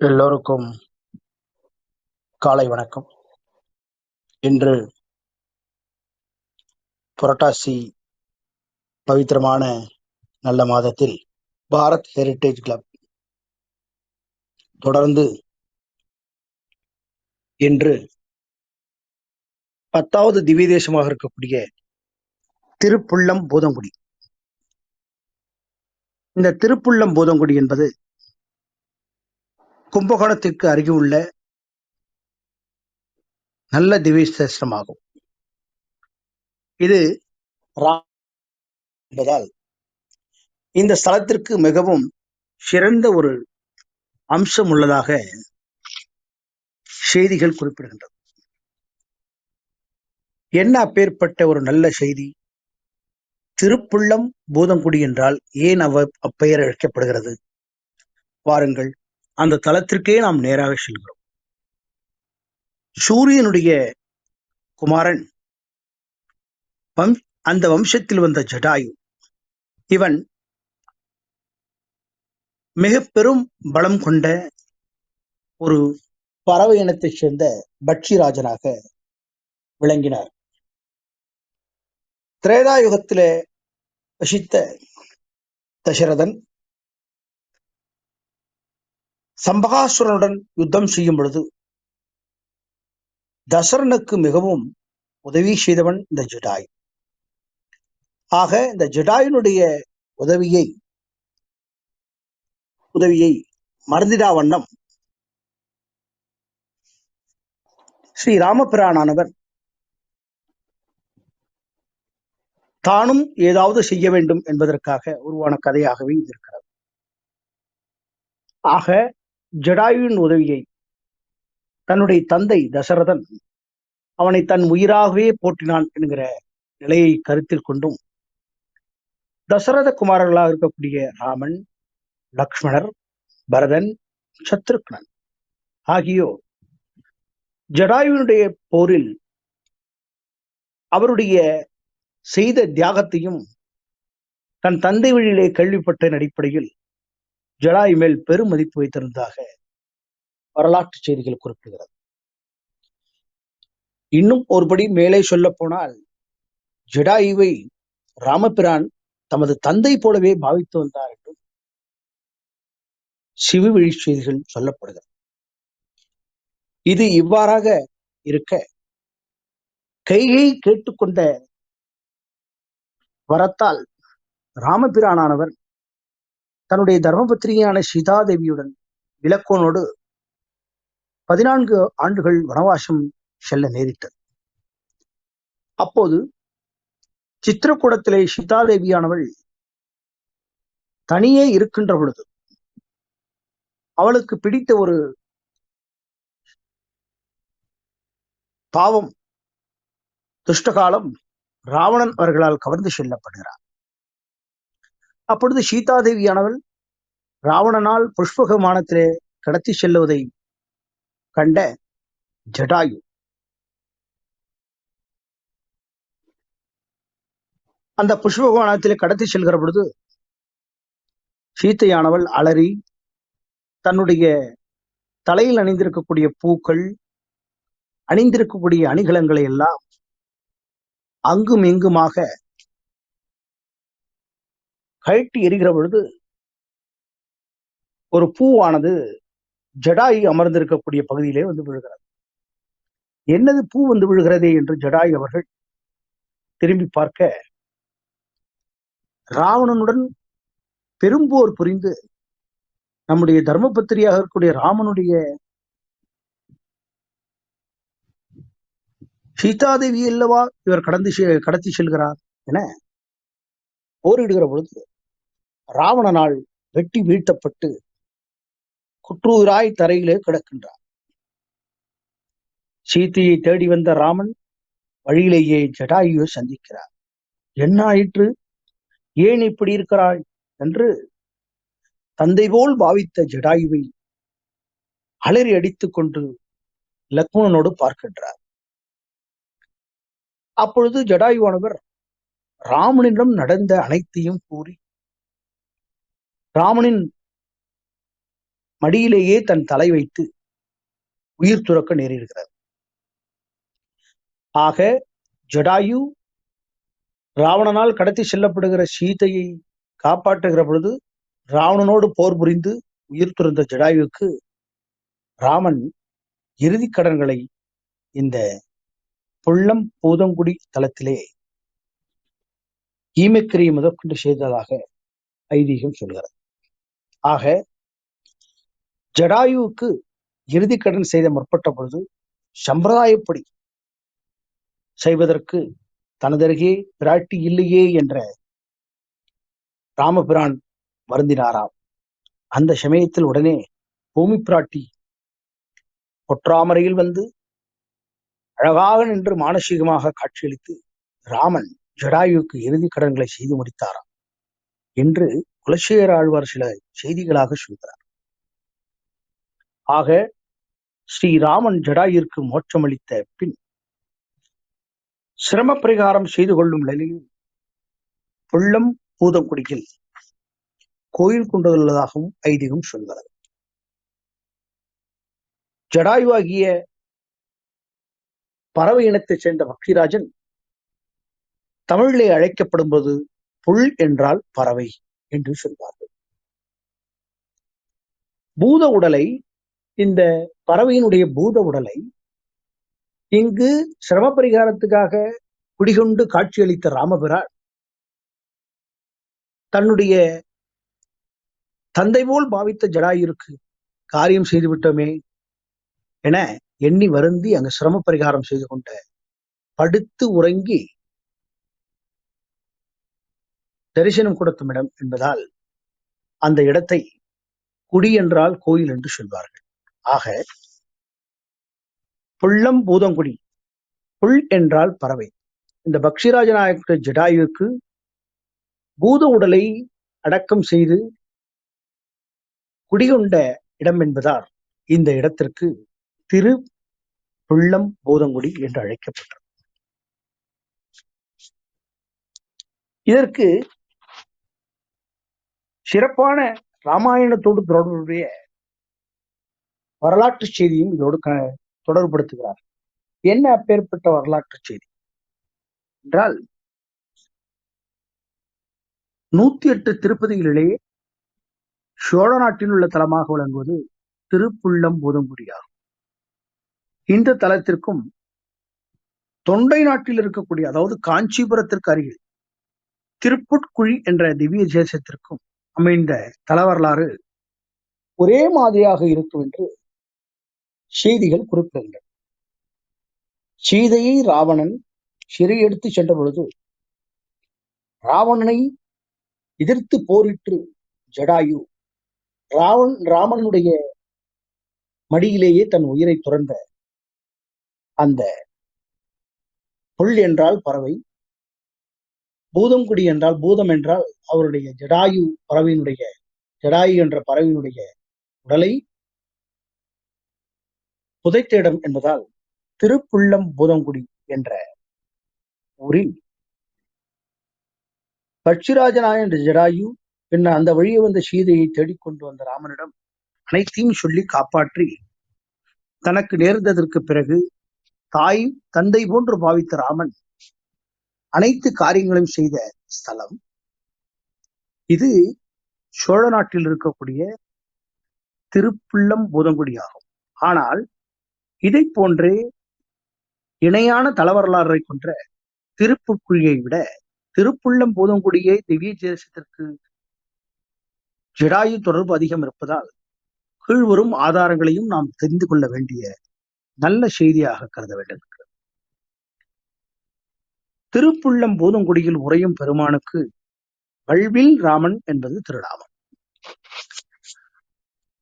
எல்லோருக்கும் காலை வணக்கம். இன்று புரட்டாசி பவித்திரமான நல்ல மாதத்தில் பாரத் ஹெரிடேஜ் கிளப் தொடர்ந்து இன்று 10வது திவ்ய தேசமாக இருக்கக்கூடிய திருப்புள்ளம் பூதங்குடி. இந்த திருப்புள்ளம் பூதங்குடி என்பது கும்பகோணத்திற்கு அருகிலுள்ள நல்ல திவ்ய தேசமாகும். இது என்பதால் இந்த ஸ்தலத்திற்கு மிகவும் சிறந்த ஒரு அம்சம் உள்ளதாக செய்திகள் குறிப்பிடுகின்றது. என்ன அப்பேற்பட்ட ஒரு நல்ல செய்தி? திருப்புள்ளம் பூதங்குடி என்றால் ஏன் அப்பெயர் அழைக்கப்படுகிறது? வாருங்கள், அந்த தலத்திற்கே நாம் நேராக செல்கிறோம். சூரியனுடைய குமாரன், அந்த வம்சத்தில் வந்த ஜடாயு. இவன் மிக பெரும் பலம் கொண்ட ஒரு பறவை இனத்தைச் சேர்ந்த பட்சிராஜனாக விளங்கினார். திரேதாயுகத்திலே வசித்த தசரதன் சம்பகாசுரனுடன் யுத்தம் செய்யும் பொழுது தசரனுக்கு மிகவும் உதவி செய்தவன் இந்த ஜடாயு. ஆக இந்த ஜடாயுனுடைய உதவியை மறந்திடா வண்ணம் ஸ்ரீ ராமபிரானானவர் தானும் ஏதாவது செய்ய வேண்டும் என்பதற்காக உருவான கதையாகவே இருக்கிறது. ஆக ஜடாயுவின் உதவியை தன்னுடைய தந்தை தசரதன் அவனை தன் உயிராகவே போற்றினான் என்கிற நிலையை கருத்தில் கொண்டும் தசரத குமாரர்களாக இருக்கக்கூடிய ராமன், லக்ஷ்மணர், பரதன், சத்ருக்னன் ஆகியோர் ஜடாயுவினுடைய போரில் அவருடைய செய்த தியாகத்தையும் தன் தந்தை வழியிலே கேள்விப்பட்ட அடிப்படையில் ஜடாயு மேல் பெரும் மதிப்பு வைத்திருந்ததாக வரலாற்று செய்திகள் குறிப்பிடுகிறது. இன்னும் ஒருபடி மேலே சொல்ல போனால் ஜடாயுவை ராமபிரான் தமது தந்தை போலவே பாவித்து வந்தார் என்றும் சிவவழி செய்திகள் சொல்லப்படுகிறது. இது இவ்வாறாக இருக்க கைகை கேட்டுக்கொண்ட வரத்தால் ராமபிரானானவர் தன்னுடைய தர்மபத்திரியான சீதாதேவியுடன் இலக்கோனோடு 14 ஆண்டுகள் வனவாசம் செல்ல நேரிட்டது. அப்போது சித்திரக்கூடத்திலே சீதாதேவியானவள் தனியே இருக்கின்ற பொழுது அவளுக்கு பிடித்த ஒரு பாவம் துஷ்டகாலம் ராவணன் அவர்களால் கவர்ந்து செல்லப்படுகிறார். அப்பொழுது சீதாதேவியானவள் ராவணனால் புஷ்பக விமானத்திலே கடத்தி செல்லுவதை கண்ட ஜடாயு அந்த புஷ்பக விமானத்திலே கடத்தி செல்கிற பொழுது சீத்தையானவள் அலறி தன்னுடைய தலையில் அணிந்திருக்கக்கூடிய பூக்கள், அணிந்திருக்கக்கூடிய அணிகலன்களை எல்லாம் அங்கும் இங்குமாக கழட்டி எறிகிற பொழுது ஒரு பூவானது ஜடாயு அமர்ந்திருக்கக்கூடிய பகுதியிலே வந்து விழுகிறது. என்னது பூ வந்து விழுகிறதே என்று ஜடாயு அவர்கள் திரும்பி பார்க்க ராவணனுடன் பெரும்போர் புரிந்து நம்முடைய தர்மபத்திரியாக இருக்கக்கூடிய ராமனுடைய சீதாதேவி அல்லவா இவர் கடத்தி செல்கிறார் என போரிடுகிற பொழுது ராவணனால் வெட்டி வீழ்த்தப்பட்டு குற்றூராய் தரையிலே கிடக்கின்றார். சீத்தையை தேடி வந்த ராமன் வழியிலேயே ஜடாயுவை சந்திக்கிறார். என்ன ஆயிற்று, ஏன் இப்படி இருக்கிறாய் என்று தந்தை போல் பாவித்த ஜடாயுவை அலறி அடித்துக் கொண்டு லக்ஷ்மணனோடு பார்க்கின்றார். அப்பொழுது ஜடாயுவானவர் ராமனிடம் நடந்த அனைத்தையும் கூறி ராமனின் மடியிலேயே தன் தலை வைத்து உயிர் துறக்க நேரிடுகிறது. ஆக ஜடாயு ராவணனால் கடத்தி செல்லப்படுகிற சீதையை காப்பாற்றுகிற பொழுது ராவணனோடு போர் புரிந்து உயிர் துறந்த ஜடாயுவுக்கு ராமன் இறுதி கடன்களை இந்த புள்ளம் பூதங்குடி தலத்திலே ஈமக்கிரியை முதற்கொண்டு செய்ததாக ஐதீகம் சொல்கிறது. ஆக ஜடாயுவுக்கு இறுதி கடன் செய்த முற்பட்ட பொழுது சம்பிரதாயப்படி செய்வதற்கு தனதருகே பிராட்டி இல்லையே என்ற ராமபிரான் வருந்தினாராம். அந்த சமயத்தில் உடனே பூமி பிராட்டி பொற்றாமரையில் வந்து அழகாக நின்று மானசீகமாக காட்சியளித்து ராமன் ஜடாயுவுக்கு இறுதி கடன்களை செய்து முடித்தாராம் என்று குலசேகர ஆழ்வார் சில செய்திகளாக சொல்கிறார். ஆக ஸ்ரீராமன் ஜடாயுவிற்கு மோட்சமளித்த பின் சிரம பரிகாரம் செய்து கொள்ளும் நிலையில் புள்ளம் பூதங்குடியில் கோயில் கொண்டுள்ளதாகவும் ஐதீகம் சொல்கிறது. ஜடாயுவாகிய பறவை இனத்தைச் சேர்ந்த பக்திராஜன் தமிழிலே அழைக்கப்படும் போது புல் என்றால் பறவை என்று சொல்வார்கள். பூத உடலை, இந்த பறவையினுடைய பூத உடலை இங்கு சிரம பரிகாரத்துக்காக குடிகொண்டு காட்சியளித்த ராமபிரான் தன்னுடைய தந்தை போல் பாவித்த ஜடாயுருக்கு காரியம் செய்துவிட்டோமே என எண்ணி வருந்தி அங்கு சிரம பரிகாரம் செய்து கொண்ட படுத்து உறங்கி தரிசனம் கொடுத்தும் இடம் என்பதால் அந்த இடத்தை குடி என்றால் கோயில் என்று சொல்வார்கள். ஆக புள்ளம் பூதங்குடி, புல் என்றால் பறவை. இந்த பக்ஷிராஜநாயக ஜடாயுவுக்கு பூத உடலை அடக்கம் செய்து குடிகொண்ட இடம் என்பதால் இந்த இடத்திற்கு திரு புள்ளம் பூதங்குடி என்று அழைக்கப்பட்டது. இதற்கு சிறப்பான ராமாயணத்தோடு தொடர்புடைய வரலாற்று செய்தியும் இதோடு தொடர்புபடுத்துகிறார். என்ன அப்பேற்பட்ட வரலாற்று செய்தி என்றால், 108 திருப்பதிகளிலே சோழ நாட்டில் உள்ள தலமாக விளங்குவது திருப்புள்ளம் பூதங்குடியாகும். இந்த தலத்திற்கும் தொண்டை நாட்டில் இருக்கக்கூடிய, அதாவது காஞ்சிபுரத்திற்கு அருகில் திருப்புட்குழி என்ற திவ்ய தேசத்திற்கும் அமைந்த தல வரலாறு ஒரே மாதிரியாக இருக்கும் என்று செய்திகள் குறிப்பிடுகின்றன. சீதையை ராவணன் சிறை எடுத்து சென்ற பொழுது ராவணனை எதிர்த்து போரிட்டு ஜடாயு ராமனுடைய மடியிலேயே தன் உயிரை துறந்த அந்த புல் என்றால் பறவை, பூதங்குடி என்றால், பூதம் என்றால் அவருடைய ஜடாயு என்ற பறவையினுடைய உடலை புதைத்த இடம் என்பதால் திருப்புள்ளம் பூதங்குடி என்ற ஊரில் பட்சிராஜனாய என்ற ஜடாயு பின்னர் அந்த வழியே வந்த சீதையை தேடிக்கொண்டு வந்த ராமனிடம் அனைத்தையும் சொல்லி காப்பாற்றி தனக்கு நேர்ந்ததற்கு பிறகு தாய் தந்தை போன்று பாவித்த ராமன் அனைத்து காரியங்களையும் செய்த ஸ்தலம் இது. சோழ நாட்டில் இருக்கக்கூடிய திருப்புள்ளம் பூதங்குடி ஆகும். ஆனால் இதை போன்றே இணையான தலவரலாறை கொன்ற திருப்புட்குழியை விட திருப்புள்ளம் பூதங்குடியே திவ்ய தேசத்திற்கு ஜடாயு தொடர்பு அதிகம் இருப்பதால் கீழ்வரும் ஆதாரங்களையும் நாம் தெரிந்து கொள்ள வேண்டிய நல்ல செய்தியாக கருத வேண்டும். திருப்புள்ளம் பூதங்குடியில் உறையும் பெருமானுக்கு வல்வில் ராமன் என்பது திருநாமம்.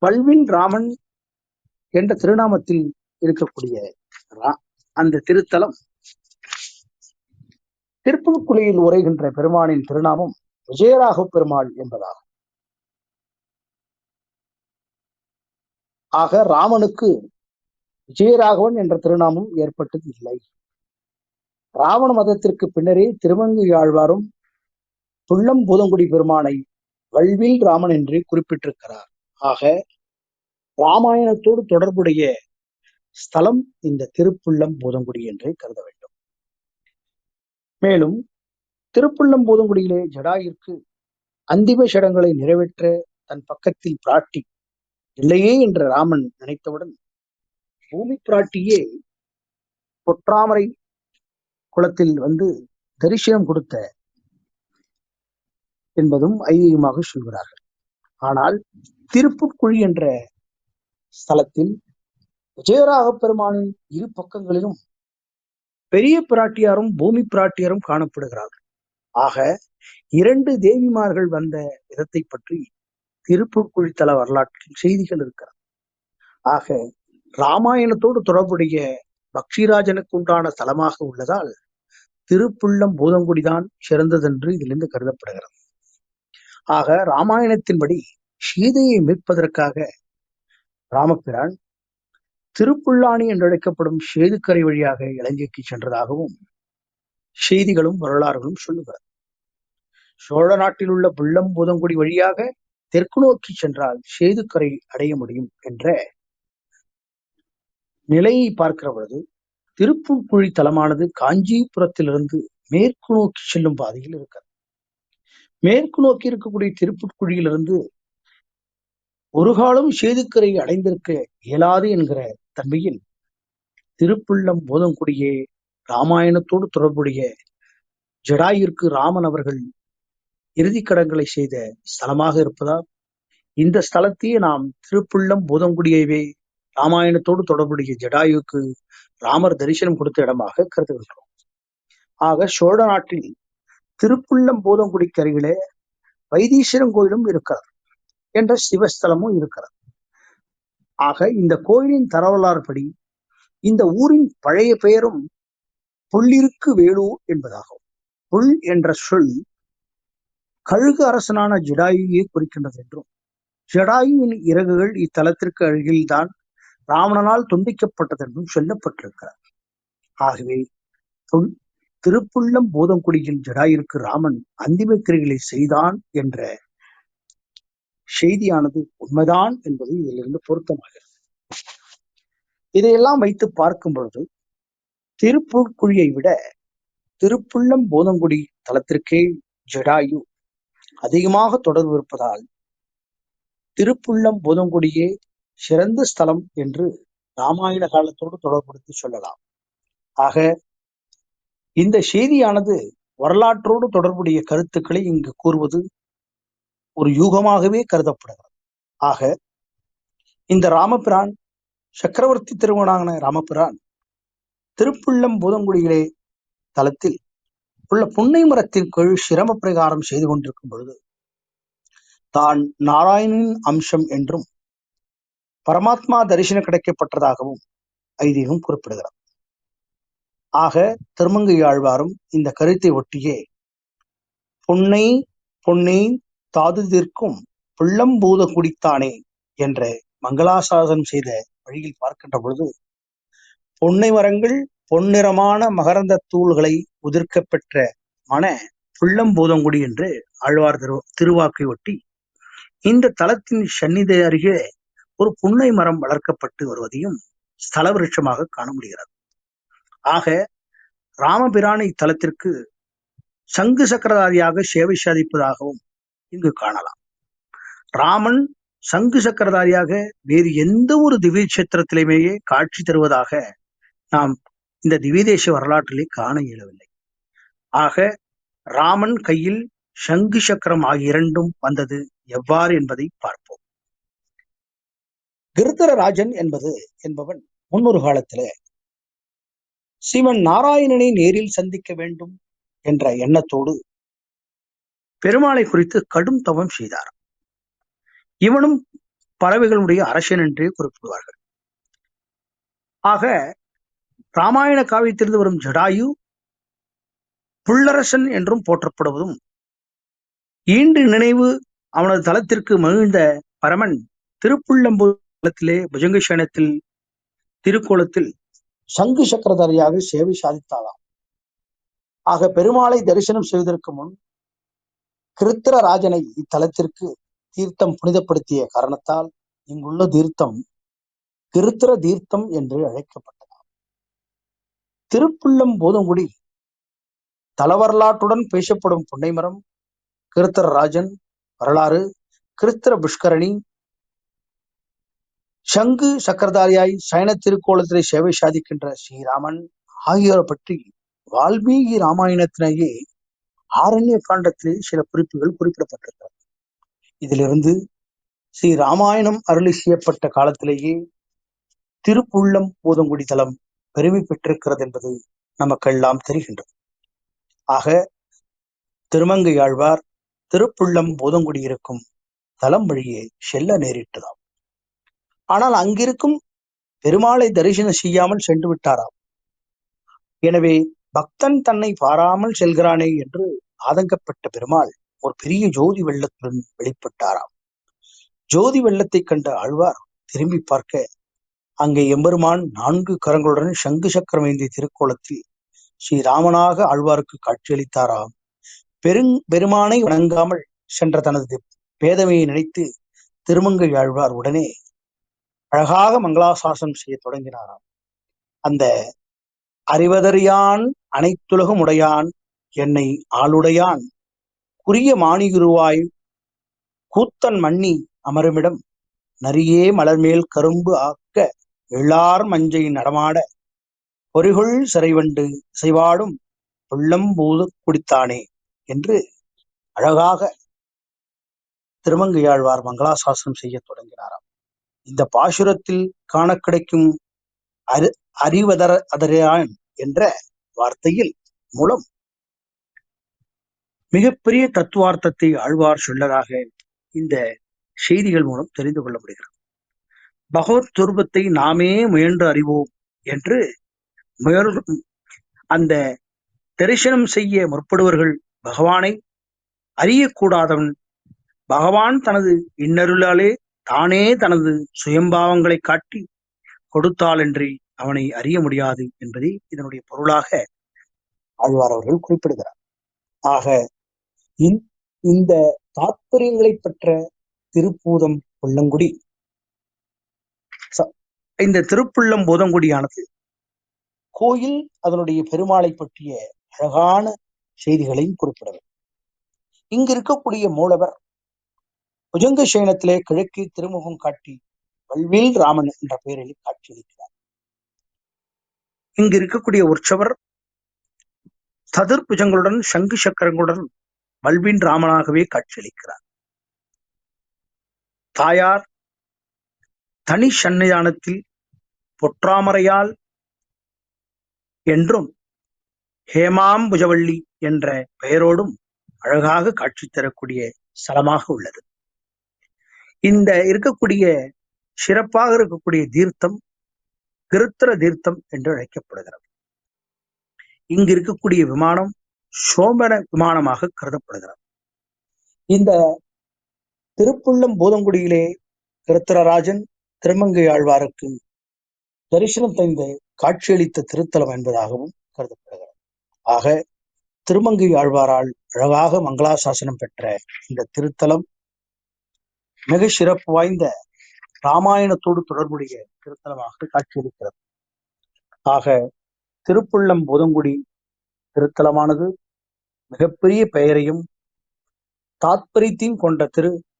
வல்வில் ராமன் என்ற திருநாமத்தில் இருக்கக்கூடிய அந்த திருத்தலம் திருப்புட்குழியில் உரைகின்ற பெருமானின் திருநாமம் விஜயராக பெருமாள் என்பதாகும். ஆக ராமனுக்கு விஜயராகவன் என்ற திருநாமம் ஏற்பட்டது இல்லை. ராவண மதத்திற்கு பின்னரே திருமங்கை ஆழ்வாரும் புள்ளம் பூதங்குடி பெருமானை வல்வில் ராமன் என்று குறிப்பிட்டிருக்கிறார். ஆக ராமாயணத்தோடு தொடர்புடைய ஸ்தலம் இந்த திருப்புள்ளம் பூதங்குடி என்றே கருத வேண்டும். மேலும் திருப்புள்ளம் பூதங்குடியிலே ஜடாயிற்கு அந்திம சடங்களை நிறைவேற்ற தன் பக்கத்தில் பிராட்டி இல்லையே என்று ராமன் நினைத்தவுடன் பூமி பிராட்டியே பொற்றாமரை குளத்தில் வந்து தரிசனம் கொடுத்த என்பதும் ஐதீகமாக சொல்கிறார்கள். ஆனால் திருப்புட்குழி என்ற ஸ்தலத்தில் விஜயராக பெருமானின் இரு பக்கங்களிலும் பெரிய பிராட்டியாரும் பூமி பிராட்டியாரும் காணப்படுகிறார்கள். ஆக 2 தேவிமார்கள் வந்த விதத்தை பற்றி திருப்புட்குழி தல வரலாற்றில் செய்திகள் இருக்கிறது. ஆக ராமாயணத்தோடு தொடர்புடைய பக்ஷிராஜனுக்கு உண்டான ஸ்தலமாக உள்ளதால் திருப்புள்ளம் பூதங்குடிதான் சிறந்ததென்று இதிலிருந்து கருதப்படுகிறது. ஆக ராமாயணத்தின்படி சீதையை மீட்பதற்காக ராமபிரான் திருப்புல்லானி என்றழைக்கப்படும் சேதுக்கரை வழியாக இலங்கைக்கு சென்றதாகவும் செய்திகளும் வரலாறுகளும் சொல்லுகிறது. சோழ நாட்டில் உள்ள புள்ளம் பூதங்குடி வழியாக தெற்கு நோக்கி சென்றால் சேதுக்கரை அடைய முடியும் என்ற நிலையை பார்க்கிற பொழுது திருப்புட்குழி தலமானது காஞ்சிபுரத்திலிருந்து மேற்கு நோக்கி செல்லும் பாதையில் இருக்கிறது. மேற்கு நோக்கி இருக்கக்கூடிய திருப்புட்குழியிலிருந்து ஒரு காலம் சேதுக்கரை அடைந்திருக்க இயலாது என்கிற தன்மையில் திருப்புள்ளம் பூதங்குடியே ராமாயணத்தோடு தொடர்புடைய ஜடாயிற்கு ராமன் அவர்கள் இறுதிக்கடன்களை செய்த ஸ்தலமாக இருப்பதால் இந்த ஸ்தலத்தையே நாம் திருப்புள்ளம் பூதங்குடியவே ராமாயணத்தோடு தொடர்புடைய ஜடாயுக்கு ராமர் தரிசனம் கொடுத்த இடமாக கருதுகின்றோம். ஆக சோழ நாட்டில் திருப்புள்ளம் பூதங்குடிக்கு அருகிலே வைத்தீஸ்வரன் கோயிலும் இருக்கிறது என்ற சிவஸ்தலமும் இருக்கிறது. ஆக இந்த கோயிலின் தரவலாறு படி இந்த ஊரின் பழைய பெயரும் புள்ளிருக்கு வேலூர் என்பதாகும். புல் என்ற சொல் கழுகு அரசனான ஜடாயுவை குறிக்கின்றது என்றும் ஜடாயுவின் இறகுகள் இத்தலத்திற்கு அருகில்தான் ராவணனால் துண்டிக்கப்பட்டது என்றும் சொல்லப்பட்டிருக்கிறார். ஆகவே திருப்புள்ளம் பூதங்குடியில் ஜடாயிற்கு ராமன் அந்திம கிரிகளை செய்தான் என்ற செய்தியானது உண்மைதான் என்பது இதிலிருந்து பொருத்தமாகிறது. இதையெல்லாம் வைத்து பார்க்கும் பொழுது திருப்புட்குழியை விட திருப்புள்ளம் பூதங்குடி தலத்திற்கே ஜடாயு அதிகமாக தொடர்பு இருப்பதால் திருப்புள்ளம் பூதங்குடியே சிறந்த ஸ்தலம் என்று ராமாயண காலத்தோடு தொடர்புபடுத்தி சொல்லலாம். ஆக இந்த செய்தியானது வரலாற்றோடு தொடர்புடைய கருத்துக்களை இங்கு கூறுவது ஒரு யூகமாகவே கருதப்படுகிறது. ஆக இந்த ராமபிரான் சக்கரவர்த்தி திருமகனான ராமபிரான் திருப்புள்ளம் பூதங்குடியிலே தலத்தில் உள்ள புன்னை மரத்தின் கீழ் சிரம பிரகாரம் செய்து கொண்டிருக்கும் பொழுது தான் நாராயணனின் அம்சம் என்றும் பரமாத்மா தரிசனம் கிடைக்கப்பட்டதாகவும் ஐதீகம் குறிப்பிடுகிறார். ஆக திருமங்கை ஆழ்வாரும் இந்த கருத்தை ஒட்டியே பொன்னை பொன்னை தாது தீர்க்கும் புள்ளம்பூத குடித்தானே என்ற மங்களாசாசனம் செய்த வழியில் பார்க்கின்ற பொழுது பொன்னை மரங்கள் பொன்னிறமான மகரந்த தூள்களை உதிர்க்க பெற்ற மன புள்ளம்பூதங்குடி என்று ஆழ்வார் திருவாக்கை ஒட்டி இந்த தலத்தின் சந்நிதி அருகே ஒரு புன்னை மரம் வளர்க்கப்பட்டு வருவதையும் ஸ்தல விருட்சமாக காண முடிகிறது. ஆக ராமபிரான் இத்தலத்திற்கு சங்கு சக்கரதாரியாக சேவை சாதிப்பதாகவும் இங்கு காணலாம். ராமன் சங்கு சக்கரதாரியாக வேறு எந்த ஒரு திவ்ய கஷேத்திரத்திலுமேயே காட்சி தருவதாக நாம் இந்த திவ்யதேச வரலாற்றிலே காண இயலவில்லை. ஆக ராமன் கையில் சங்கு சக்கரம் ஆகிய இரண்டும் வந்தது எவ்வாறு என்பதை பார்ப்போம். கிருதரராஜன் என்பவன் முன்னொரு காலத்திலே சிவன் நாராயணனை நேரில் சந்திக்க வேண்டும் என்ற எண்ணத்தோடு பெருமாளை குறித்து கடும் தவம் செய்தார். இவனும் பறவைகளுடைய அரசன் என்றே குறிப்பிடுவார்கள். ஆக ராமாயண காவியத்திலிருந்து வரும் ஜடாயு புல்லரசன் என்றும் போற்றப்படுவதும் ஈண்டு நினைவு அவனது தலத்திற்கு மகிழ்ந்த பரமன் திருப்புள்ளம்பூதத்திலே புஜங்கசேனத்தில் திருக்கோலத்தில் சங்கு சக்கரதாரியாக சேவை சாதித்தாளாம். ஆக பெருமாளை தரிசனம் செய்வதற்கு முன் கிருத்திரராஜனை இத்தலத்திற்கு தீர்த்தம் புனிதப்படுத்திய காரணத்தால் இங்குள்ள தீர்த்தம் கிருத்திர தீர்த்தம் என்று அழைக்கப்பட்டது. திருப்புள்ளம் பூதங்குடி தலவரலாற்றுடன் பேசப்படும் புன்னைமரம், கிருத்திரராஜன் வரலாறு, கிருத்திர புஷ்கரணி, சங்கு சக்கரதாரியாய் சைன திருக்கோலத்திலே சேவை சாதிக்கின்ற ஸ்ரீராமன் ஆகியோரை பற்றி வால்மீகி ராமாயணத்திலேயே ஆரண்ய காண்டத்திலே சில குறிப்புகள் குறிப்பிடப்பட்டிருக்கிறது. இதிலிருந்து ஸ்ரீ ராமாயணம் அருளி செய்யப்பட்ட காலத்திலேயே திருப்புள்ளம் பூதங்குடி தலம் பெருமை பெற்றிருக்கிறது என்பது நமக்கெல்லாம் தெரிகின்றது. ஆக திருமங்கையாழ்வார் திருப்புள்ளம் பூதங்குடி இருக்கும் தலம் வழியே செல்ல நேரிட்டதாம். ஆனால் அங்கிருக்கும் பெருமாளை தரிசனம் செய்யாமல் சென்று விட்டாராம். எனவே பக்தன் தன்னை பாராமல் செல்கிறானே என்று ஆதங்கப்பட்ட பெருமாள் ஒரு பெரிய ஜோதி வெள்ளத்துடன் வெளிப்பட்டாராம். ஜோதி வெள்ளத்தை கண்ட ஆழ்வார் திரும்பி பார்க்க அங்கே எம்பெருமான் 4 கரங்களுடன் சங்கு சக்கரம் ஏந்திய திருக்கோலத்தில் ஸ்ரீராமனாக ஆழ்வாருக்கு காட்சியளித்தாராம். பெருமானை வணங்காமல் சென்ற தனது பேதமையை நினைத்து திருமங்கை ஆழ்வார் உடனே அழகாக மங்களாசாசனம் செய்ய தொடங்கினாராம். அந்த அறிவதறியான் அனைத்துலகும் உடையான் என்னை ஆளுடையான் குறிய மாணிகுருவாய் கூத்தன் மண்ணி அமருமிடம் நரியே மலர்மேல் கரும்பு ஆக்க எள்ளார் மஞ்சை நடமாட பொறிகொள் சிறைவண்டு இசைவாடும் புள்ளம்பூது குடித்தானே என்று அழகாக திருமங்கையாழ்வார் மங்களாசாசனம் செய்ய தொடங்கினாராம். இந்த பாசுரத்தில் காண கிடைக்கும் அறிவதறியான் என்ற வார்த்தையில் மூலம் மிகப்பெரிய தத்துவார்த்தத்தை ஆழ்வார் சொல்லதாக இந்த செய்திகள் மூலம் தெரிந்து கொள்ள முடிகிறது. பகவத் சொரூபத்தை நாமே முயன்று அறிவோம் என்று அந்த தரிசனம் செய்ய முற்படுவர்கள் பகவானை அறியக்கூடாதவன் பகவான் தனது இன்னருளாலே தானே தனது சுயம்பாவங்களை காட்டி கொடுத்தாலன்றி அவனை அறிய முடியாது என்பதை இதனுடைய பொருளாக ஆழ்வார் அவர்கள் குறிப்பிடுகிறார். ஆக இந்த தாத்பரியங்களை பெற்ற திருப்பூதம் புள்ளங்குடி, இந்த திருப்புள்ளம் பூதங்குடியானது கோயில் அதனுடைய பெருமாளை பற்றிய அழகான செய்திகளையும் குறிப்பிடவர். இங்கு இருக்கக்கூடிய மூலவர் புஜங்க சேனத்திலே கிழக்கே திருமுகம் காட்டி வல்வில் ராமன் என்ற பெயரில் காட்சியளிக்கிறார். இங்கு இருக்கக்கூடிய உற்சவர் சதுர்புஜங்களுடன் சங்கு சக்கரங்களுடன் வல்வின் ராமனாகவே காட்சியளிக்கிறார். தாயார் தனி சன்னிதானத்தில் பொற்றாமரையால் என்றும் ஹேமாம்புஜவள்ளி என்ற பெயரோடும் அழகாக காட்சி தரக்கூடிய ஸ்தலமாக உள்ளது. இந்த இருக்கக்கூடிய சிறப்பாக இருக்கக்கூடிய தீர்த்தம் கிருத்திர தீர்த்தம் என்று அழைக்கப்படுகிறது. இங்கு இருக்கக்கூடிய விமானம் சோமன விமானமாக கருதப்படுகிறது. இந்த திருப்புள்ளம் பூதங்குடியிலே கிருத்திரராஜன் திருமங்கை ஆழ்வாருக்கு தரிசனம் தந்த காட்சியளித்த திருத்தலம் என்பதாகவும் கருதப்படுகிறது. ஆக திருமங்கை ஆழ்வாரால் அழகாக மங்களாசாசனம் பெற்ற இந்த திருத்தலம் மிக சிறப்பு வாய்ந்த ராமாயணத்தோடு தொடர்புடைய திருத்தலமாக காட்சியளிக்கிறது. ஆக திருப்புள்ளம் பூதங்குடி திருத்தலமானது மிகப்பெரிய பெயரையும் தாத்பரியத்தையும் கொண்ட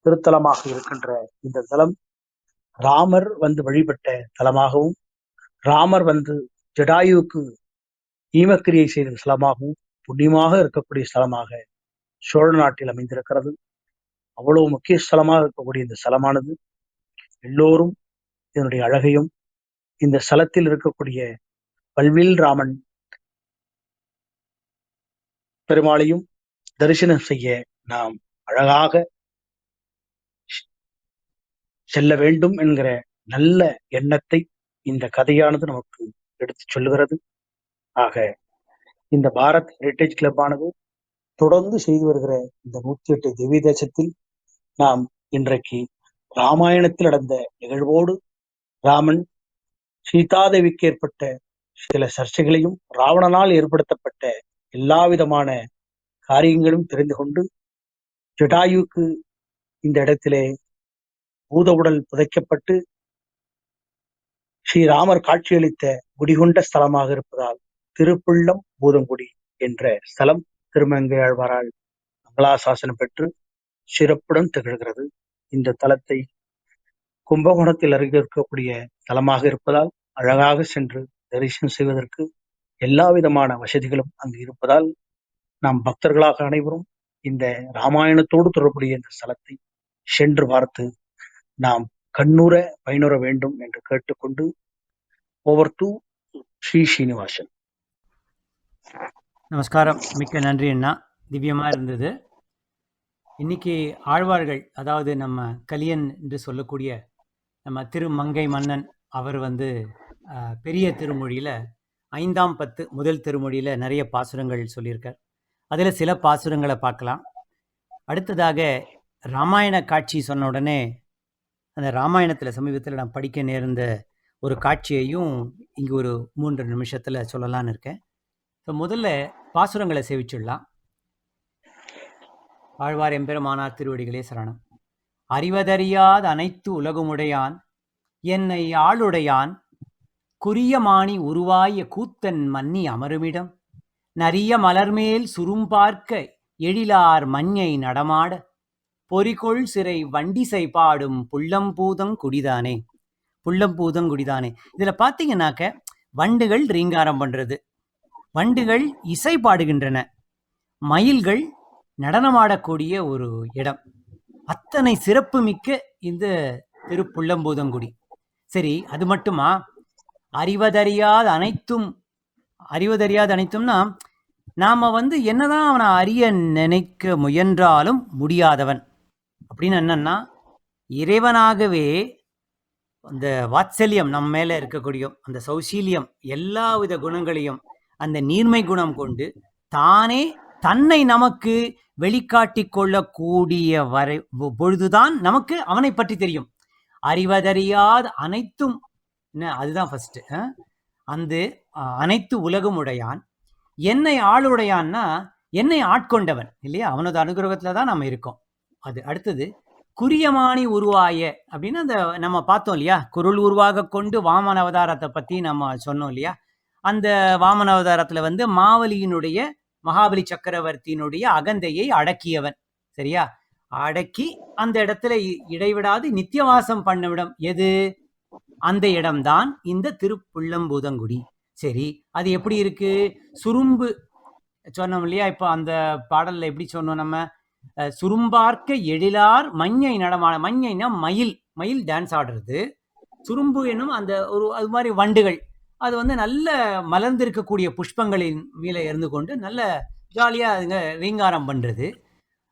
திருத்தலமாக இருக்கின்ற இந்த தலம் ராமர் வந்து வழிபட்ட தலமாகவும் ராமர் வந்து ஜடாயுவுக்கு ஈமக்கிரியை செய்த ஸ்தலமாகவும் புண்ணியமாக இருக்கக்கூடிய ஸ்தலமாக சோழ நாட்டில் அமைந்திருக்கிறது. அவ்வளவு முக்கிய ஸ்தலமாக இருக்கக்கூடிய இந்த ஸ்தலமானது எல்லோரும் இதனுடைய அழகையும் இந்த ஸ்தலத்தில் இருக்கக்கூடிய வல்வில் ராமன் பெருமாளையும் தரிசனம் செய்ய நாம் அழகாக செல்ல வேண்டும் என்கிற நல்ல எண்ணத்தை இந்த கதையானது நமக்கு எடுத்துச் சொல்லுகிறது. ஆக இந்த பாரத் ஹெரிட்டேஜ் கிளப் ஆனது தொடர்ந்து செய்து வருகிற இந்த 108 திவ்ய தேசத்தில் நாம் இன்றைக்கு ராமாயணத்தில் நடந்த நிகழ்வோடு ராமன் சீதாதேவிக்கு ஏற்பட்ட சில சர்ச்சைகளையும் ராவணனால் ஏற்படுத்தப்பட்ட எல்லா விதமான காரியங்களும் தெரிந்து கொண்டு ஜடாயுக்கு இந்த இடத்திலே பூத உடல் புதைக்கப்பட்டு ஸ்ரீராமர் காட்சியளித்த குடிகொண்ட ஸ்தலமாக இருப்பதால் திருப்புள்ளம் பூதங்குடி என்ற ஸ்தலம் திருமங்கையாழ்வாரால் மங்களாசாசனம் பெற்று சிறப்புடன் திகழ்கிறது. இந்த தலத்தை கும்பகோணத்தில் அருகே இருக்கக்கூடிய தலமாக இருப்பதால் அழகாக சென்று தரிசனம் செய்வதற்கு எல்லா விதமான வசதிகளும் அங்கு இருப்பதால் நாம் பக்தர்களாக அனைவரும் இந்த ராமாயணத்தோடு தொடர்புடைய இந்த ஸ்தலத்தை சென்று பார்த்து நாம் கண்ணுற பயனுற வேண்டும் என்று கேட்டுக்கொண்டு ஓவர் டு ஸ்ரீ ஸ்ரீனிவாசன். நமஸ்காரம். மிக்க நன்றி அண்ணா. திவ்யமா இருந்தது. இன்னைக்கு ஆழ்வார்கள், அதாவது நம்ம கலியன் என்று சொல்லக்கூடிய நம்ம திருமங்கை மன்னன், அவர் பெரிய திருமொழியில 5ஆம் 10 முதல் திருமொழியில நிறைய பாசுரங்கள் சொல்லியிருக்கார். அதில் சில பாசுரங்களை பார்க்கலாம். அடுத்ததாக ராமாயண காட்சி சொன்ன உடனே அந்த ராமாயணத்தில் சமீபத்தில் நான் படிக்க நேர்ந்த ஒரு காட்சியையும் இங்கே ஒரு 3 நிமிஷத்தில் சொல்லலான்னு இருக்கேன். ஸோ முதல்ல பாசுரங்களை சேவிச்சுடலாம். ஆழ்வார் எம்பெருமானார் திருவடிகளே சரணம். அறிவதறியாத அனைத்து உலகமுடையான் என்னை ஆளுடையான் குறியமானி உருவாய கூத்தன் மன்னி அமருமிடம் நரிய மலர்மேல் சுரும்பார்க்க எழிலார் மஞ்சை நடமாட பொறிகொள் சிறை வண்டிசை பாடும் புள்ளம்பூதங் குடிதானே. புள்ளம்பூதங் குடிதானே. இதில் பார்த்தீங்கன்னாக்க வண்டுகள் ரீங்காரம் பண்ணுறது, வண்டுகள் இசை பாடுகின்றன, மயில்கள் நடனமாடக்கூடிய ஒரு இடம். அத்தனை சிறப்பு மிக்க இந்த திருப்புள்ளம்பூதங்குடி. சரி, அது மட்டுமா? அறிவதறியாத அனைத்தும்னா நாம் என்னதான் அவனை அறிய நினைக்க முயன்றாலும் முடியாதவன் அப்படின்னு என்னன்னா, இறைவனாகவே அந்த வாத்சல்யம் நம்ம மேலே இருக்கக்கூடிய அந்த சௌசீல்யம், எல்லா வித குணங்களையும் அந்த நீர்மை குணம் கொண்டு தானே தன்னை நமக்கு வெளிக்காட்டி கொள்ளக்கூடிய பொழுதுதான் நமக்கு அவனை பற்றி தெரியும். அறிவதறியாத அனைத்தும், அதுதான் ஃபர்ஸ்ட். அந்த அனைத்து உலகம் உடையான், என்னை ஆளுடையான்னா என்னை ஆட்கொண்டவன் இல்லையா, அவனது அனுகிரகத்துல தான் நம்ம இருக்கோம். அது அடுத்தது குறியமானி உருவாய அப்படின்னு அந்த நம்ம பார்த்தோம் இல்லையா, குருள் உருவாக கொண்டு வாமன அவதாரத்தை பத்தி நம்ம சொன்னோம் இல்லையா. அந்த வாமன அவதாரத்துல மாவலியினுடைய மகாபலி சக்கரவர்த்தியினுடைய அகந்தையை அடக்கியவன். சரியா, அடக்கி அந்த இடத்துல இடைவிடாது நித்தியவாசம் பண்ணவிடம் எது? அந்த இடம்தான் இந்த திருப்புள்ளம்பூதங்குடி. சரி, அது எப்படி இருக்கு? சுரும்பு சொன்னோம் இல்லையா, இப்போ அந்த பாடல்ல எப்படி சொன்னோம் நம்ம? சுரும்பார்க்க எழிலார் மஞ்சை நடமான. மஞ்சைனா மயில், மயில் டான்ஸ் ஆடுறது. சுரும்பு என்னும் அந்த ஒரு அது மாதிரி வண்டுகள், அது நல்ல மலர்ந்திருக்கக்கூடிய புஷ்பங்களின் மேலே இருந்து கொண்டு நல்ல ஜாலியாக அதுங்க ரீங்காரம் பண்ணுறது.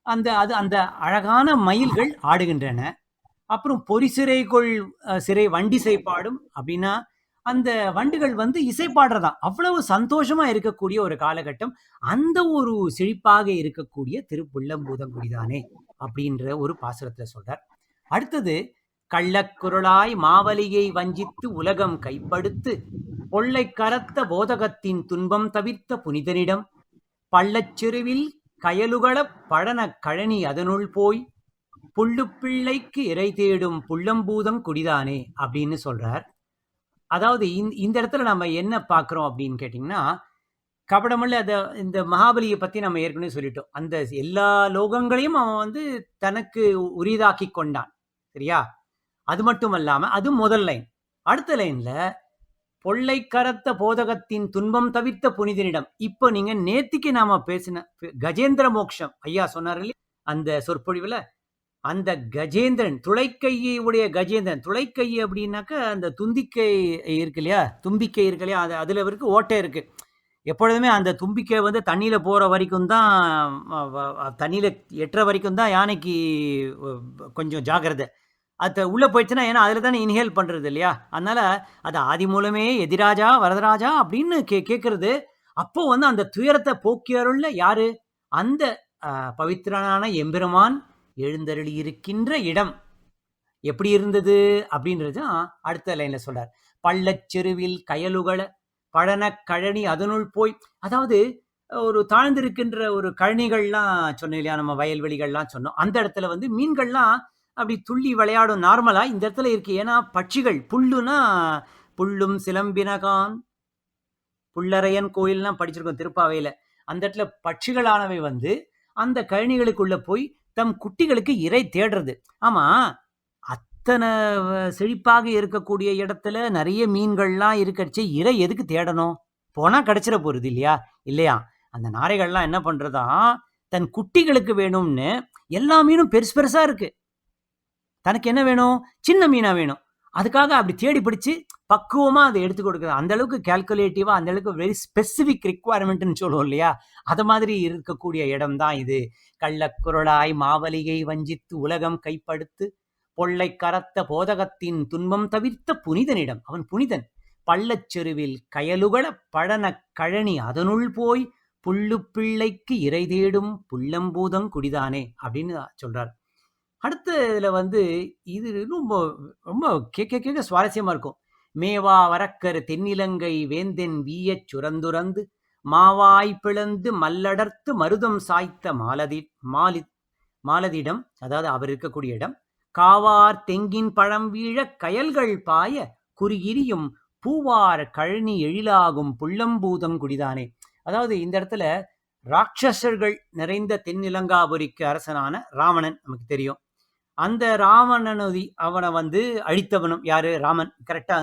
அந்த அழகான மயில்கள் ஆடுகின்றன. அப்புறம் பொறிசிறைகொள் சிறை வண்டிசை பாடும் அப்படின்னா அந்த வண்டுகள் இசை பாடுறதான். அவ்வளவு சந்தோஷமா இருக்கக்கூடிய ஒரு காலகட்டம். அந்த ஒரு செழிப்பாக இருக்கக்கூடிய திருப்புள்ளம்பூதங்குடிதானே அப்படின்ற ஒரு பாசுரத்துல சொல்றார். அடுத்தது, கள்ளக்குரலாய் மாவலியை வஞ்சித்து உலகம் கைப்படுத்து பொல்லை கரத்த போதகத்தின் துன்பம் தவிர்த்த புனிதனிடம் பள்ளச்சிறுவில் கயலுகள பழன கழனி அதனுள் போய் புள்ளு பிள்ளைக்கு இறை தேடும் புள்ளம்பூதம் குடிதானே அப்படின்னு சொல்றார். அதாவது இந்த இடத்துல நம்ம என்ன பார்க்குறோம் அப்படின்னு கேட்டிங்கன்னா, கபடமல்ல இந்த மகாபலியை பற்றி நம்ம ஏற்கனவே சொல்லிட்டோம். அந்த எல்லா லோகங்களையும் அவன் தனக்கு உரிதாக்கி கொண்டான். சரியா, அது மட்டும் இல்லாமல் அது முதல் லைன். அடுத்த லைன்ல பொல்லை கரத்த போதகத்தின் துன்பம் தவிர்த்த புனிதனிடம். இப்போ நீங்க நேத்திக்கு நாம பேசின கஜேந்திர மோட்சம் ஐயா சொன்னார் இல்லையா அந்த சொற்பொழிவுல, அந்த கஜேந்திரன் துளைக்கையை உடைய கஜேந்திரன். துளைக்கை அப்படின்னாக்க அந்த தும்பிக்கை இருக்கு இல்லையா, தும்பிக்கை இருக்கு இல்லையா, அதுல இருக்கு ஓட்டை இருக்கு. எப்பொழுதுமே அந்த தும்பிக்கை தண்ணியில போற வரைக்கும் தான், தண்ணியில எட்டுற வரைக்கும் தான் யானைக்கு கொஞ்சம் ஜாகிரதை. அது உள்ள போயிடுச்சுன்னா, ஏன்னா அதுல தானே இன்ஹேல் பண்றது இல்லையா, அதனால அது ஆதி மூலமே எதிராஜா வரதராஜா அப்படின்னு கேட்கறது. அப்போ அந்த துயரத்தை போக்கியருள்ல யாரு? அந்த பவித்திரனான எம்பெருமான் எழுந்தருளி இருக்கின்ற இடம் எப்படி இருந்தது அப்படின்றது அடுத்த லைன்ல சொல்றார். பள்ளச்செருவில் கயலுகள பழன கழனி அதனுள் போய். அதாவது ஒரு தாழ்ந்திருக்கின்ற ஒரு கழனிகள்லாம் சொன்னோம் இல்லையா, நம்ம வயல்வெளிகள்லாம் சொன்னோம். அந்த இடத்துல மீன்கள்லாம் அப்படி துள்ளி விளையாடும் நார்மலா இந்த இடத்துல இருக்கு. ஏன்னா பட்சிகள், புல்லுனா புள்ளும் சிலம்பினகான். புள்ளரையன் கோயில்லாம் படிச்சிருக்கோம் திருப்பாவையில. அந்த இடத்துல பட்சிகளானவை வந்து அந்த கழனிகளுக்குள்ள போய் தம் குட்டிகளுக்கு இரை தேடுறது. ஆமா, அத்தனை செழிப்பாக இருக்கக்கூடிய இடத்துல நிறைய மீன்கள்லாம் இருக்கறச்சே இரை எதுக்கு தேடணும்? போனா கிடைச்சிட போறது இல்லையா? இல்லையா? அந்த நாரைகள்லாம் என்ன பண்றதாம், தன் குட்டிகளுக்கு வேணும்னு எல்லா மீனும் பெருசு பெருசா இருக்கு. தனக்கு என்ன வேணும்? சின்ன மீனா வேணும். அதுக்காக அப்படி தேடி பிடிச்சு பக்குவமா அதை எடுத்து கொடுக்குது. அந்த அளவுக்கு கால்குலேட்டிவா, அந்த அளவுக்கு வெரி ஸ்பெசிபிக் ரிக்வயர்மெண்ட்னு சொல்லுவோம் இல்லையா? அது மாதிரி இருக்கக்கூடிய இடம் தான் இது. கள்ளக்குரலாய் மாவலிகை வஞ்சித்து உலகம் கைப்படுத்து பொல்லை கரத்த போதகத்தின் துன்பம் தவிர்த்த புனிதனிடம். அவன் புனிதன். பள்ளச்செருவில் கயலுகள பழன கழனி அதனுள் போய் புள்ளு பிள்ளைக்கு இறை தேடும் புள்ளம்பூதம் குடிதானே அப்படின்னு சொல்றார். அடுத்த இதுல வந்து இது ரொம்ப ரொம்ப கேட்க சுவாரஸ்யமா இருக்கும். மேவா வரக்கரு தென்னிலங்கை வேந்தென் வீயச் சுரந்துரந்து மாவாய் பிளந்து மல்லடர்த்து மருதம் சாய்த்த மாலதிடம், அதாவது அவர் இருக்கக்கூடிய இடம். காவார் தெங்கின் பழம் வீழ கயல்கள் பாய குறிகிரியும் பூவார் கழனி எழிலாகும் புள்ளம்பூதம் குடிதானே. அதாவது இந்த இடத்துல ராட்சசர்கள் நிறைந்த தென்னிலங்காபுரிக்கு அரசனான ராவணன் நமக்கு தெரியும். அந்த ராவணனதி அவனை வந்து அழித்தவனும் யாரு? ராமன். கரெக்டா